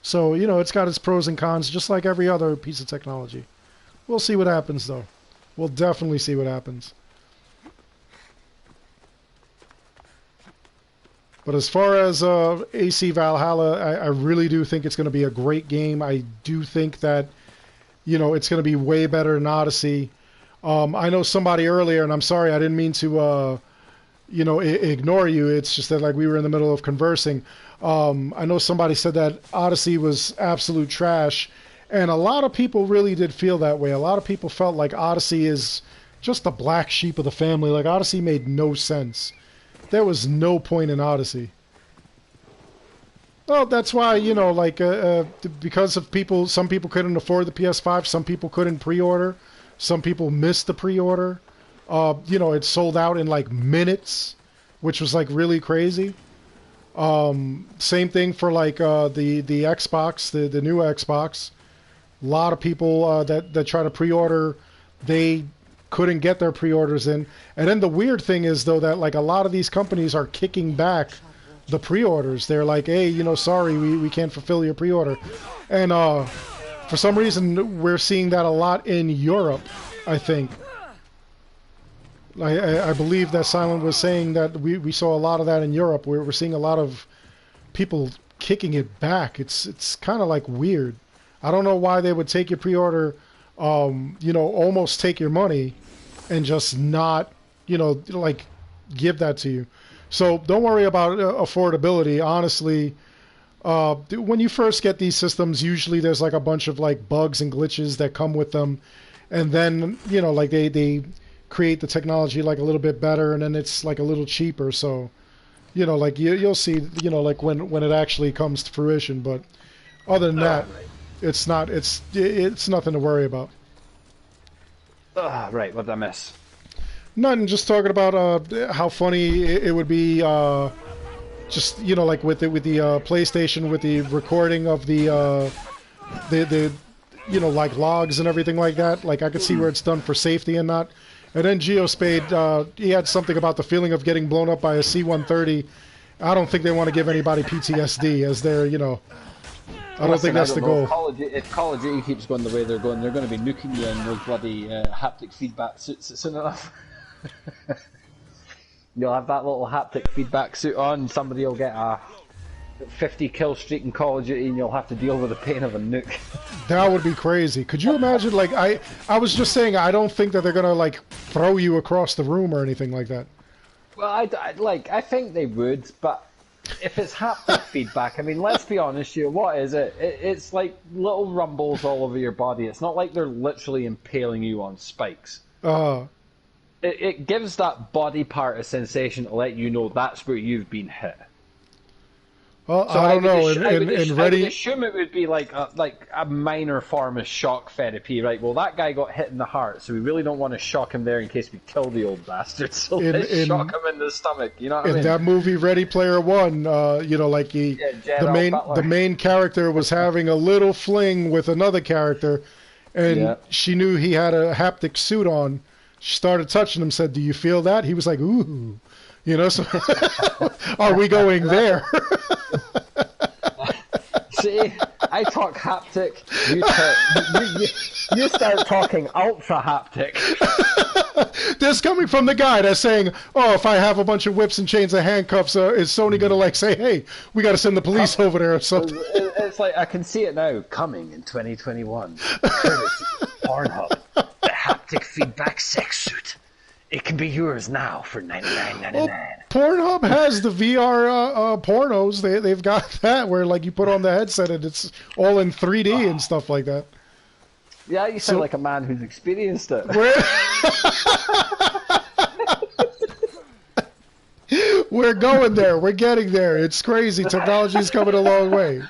So, it's got its pros and cons, just like every other piece of technology. We'll see what happens, though. We'll definitely see what happens. But as far as AC Valhalla, I really do think it's going to be a great game. I do think that, it's going to be way better than Odyssey. I know somebody earlier, and I'm sorry, I didn't mean to, ignore you. It's just that, like, we were in the middle of conversing. I know somebody said that Odyssey was absolute trash, and a lot of people really did feel that way. A lot of people felt like Odyssey is just the black sheep of the family. Like, Odyssey made no sense. There was no point in Odyssey. Well, that's why, because of people, some people couldn't afford the PS5, some people couldn't pre-order, some people missed the pre-order. It sold out in like minutes, which was like really crazy. Same thing for like the Xbox, the new Xbox. A lot of people that try to pre-order, they couldn't get their pre-orders in. And then the weird thing is, though, that like a lot of these companies are kicking back the pre-orders. They're like, hey, sorry, we can't fulfill your pre-order. And for some reason, we're seeing that a lot in Europe, I think. I believe that Silent was saying that we saw a lot of that in Europe. We're seeing a lot of people kicking it back. It's kind of like weird. I don't know why they would take your pre-order, almost take your money and just not, like give that to you. So don't worry about affordability. Honestly, when you first get these systems, usually there's like a bunch of like bugs and glitches that come with them. And then, like they create the technology like a little bit better, and then it's like a little cheaper. So, like you'll see, like when it actually comes to fruition. But other than that, it's nothing to worry about. Right, what did I miss? Nothing. Just talking about how funny it would be. Just like with the PlayStation, with the recording of the like logs and everything like that. Like I could see where it's done for safety and not. And then Geospade, he had something about the feeling of getting blown up by a C-130. I don't think they want to give anybody PTSD as their, I don't think that's the goal. If Call of Duty keeps going the way they're going to be nuking you in those bloody haptic feedback suits soon enough. You'll have that little haptic feedback suit on, somebody will get a 50 kill streak in Call of Duty and you'll have to deal with the pain of a nuke. That would be crazy. Could you imagine, like, I was just saying, I don't think that they're going to, like, throw you across the room or anything like that. Well, I think they would, but if it's haptic feedback, I mean, let's be honest here, what is it? It's like little rumbles all over your body. It's not like they're literally impaling you on spikes. It gives that body part a sensation to let you know that's where you've been hit. Well, so I don't know. I would assume it would be like a minor form of shock therapy, right? Well, that guy got hit in the heart, so we really don't want to shock him there in case we kill the old bastard. So let's shock him in the stomach. You know what I mean? In that movie, Ready Player One, like the main character was having a little fling with another character, and she knew he had a haptic suit on. She started touching him. Said, "Do you feel that?" He was like, "Ooh." So are we going there? See, I talk haptic, you start talking ultra haptic. This coming from the guy that's saying, oh, if I have a bunch of whips and chains and handcuffs, is Sony going to like say, hey, we got to send the police over there or something? It's like, I can see it now, coming in 2021. Courtesy Pornhub, the haptic feedback sex suit. It can be yours now for $99.99. Well, Pornhub has the VR pornos. They've got that where like you put on the headset and it's all in 3D and stuff like that. Yeah, you sound like a man who's experienced it. We're going there. We're getting there. It's crazy. Technology's coming a long way.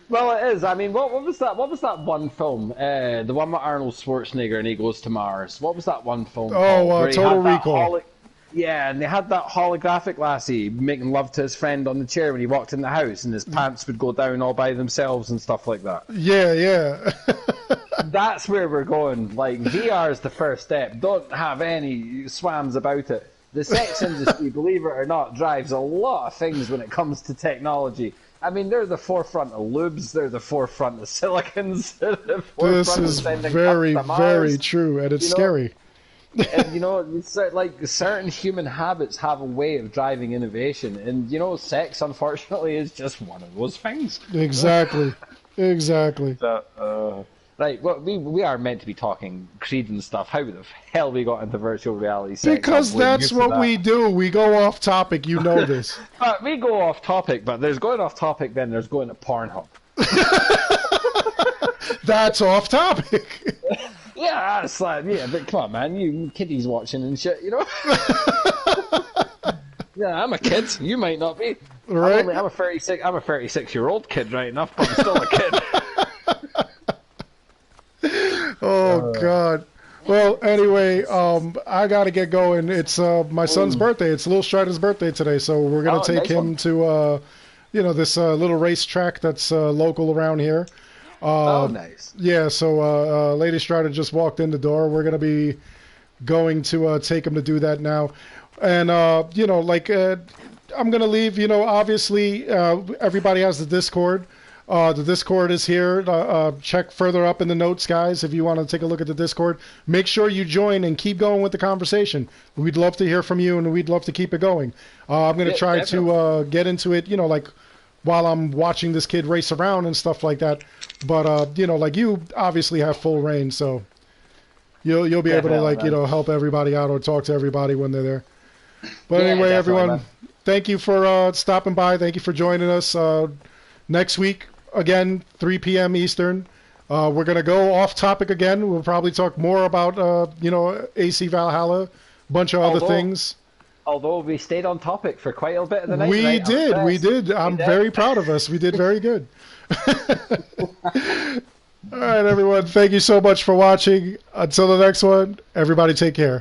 Well, it is. I mean, what was that? What was that one film? The one with Arnold Schwarzenegger and he goes to Mars. What was that one film called? Where he Total had Recall. Yeah, and they had that holographic lassie making love to his friend on the chair when he walked in the house, and his pants would go down all by themselves and stuff like that. Yeah, yeah. That's where we're going. Like, VR is the first step. Don't have any swams about it. The sex industry, believe it or not, drives a lot of things when it comes to technology. I mean, they're the forefront of lubes, they're the forefront of silicons, they're the forefront This is of sending very, stuff to Mars. very true, and it's scary. And it's like certain human habits have a way of driving innovation, and sex, unfortunately, is just one of those things. Exactly. Exactly. Right, well, we are meant to be talking Creed and stuff. How the hell we got into virtual reality sex? Because that's what we do. We go off topic. You know this. But we go off topic, but there's going off topic, then there's going to Pornhub. That's off topic. Yeah, it's like, but come on, man, you kiddies watching and shit, Yeah, I'm a kid. You might not be. Right? I'm a 36-year-old kid right enough, but I'm still a kid. Oh God. Well, anyway, I gotta get going. It's my son's birthday. It's Lil Strider's birthday today, so we're gonna take him to this little racetrack that's local around here. Nice. Yeah, so Lady Strider just walked in the door. We're going to be going to take him to do that now. And, I'm going to leave, obviously everybody has the Discord. The Discord is here. Check further up in the notes, guys, if you want to take a look at the Discord. Make sure you join and keep going with the conversation. We'd love to hear from you, and we'd love to keep it going. I'm going to try to get into it, while I'm watching this kid race around and stuff like that. But, you obviously have full reign, so you'll be able to, help everybody out or talk to everybody when they're there. But anyway, everyone, thank you for stopping by. Thank you for joining us. Next week, again, 3 p.m. Eastern. We're going to go off topic again. We'll probably talk more about, AC Valhalla, bunch of other things. Although we stayed on topic for quite a bit of the night. We did. I'm very proud of us. We did very good. All right, everyone. Thank you so much for watching. Until the next one, everybody take care.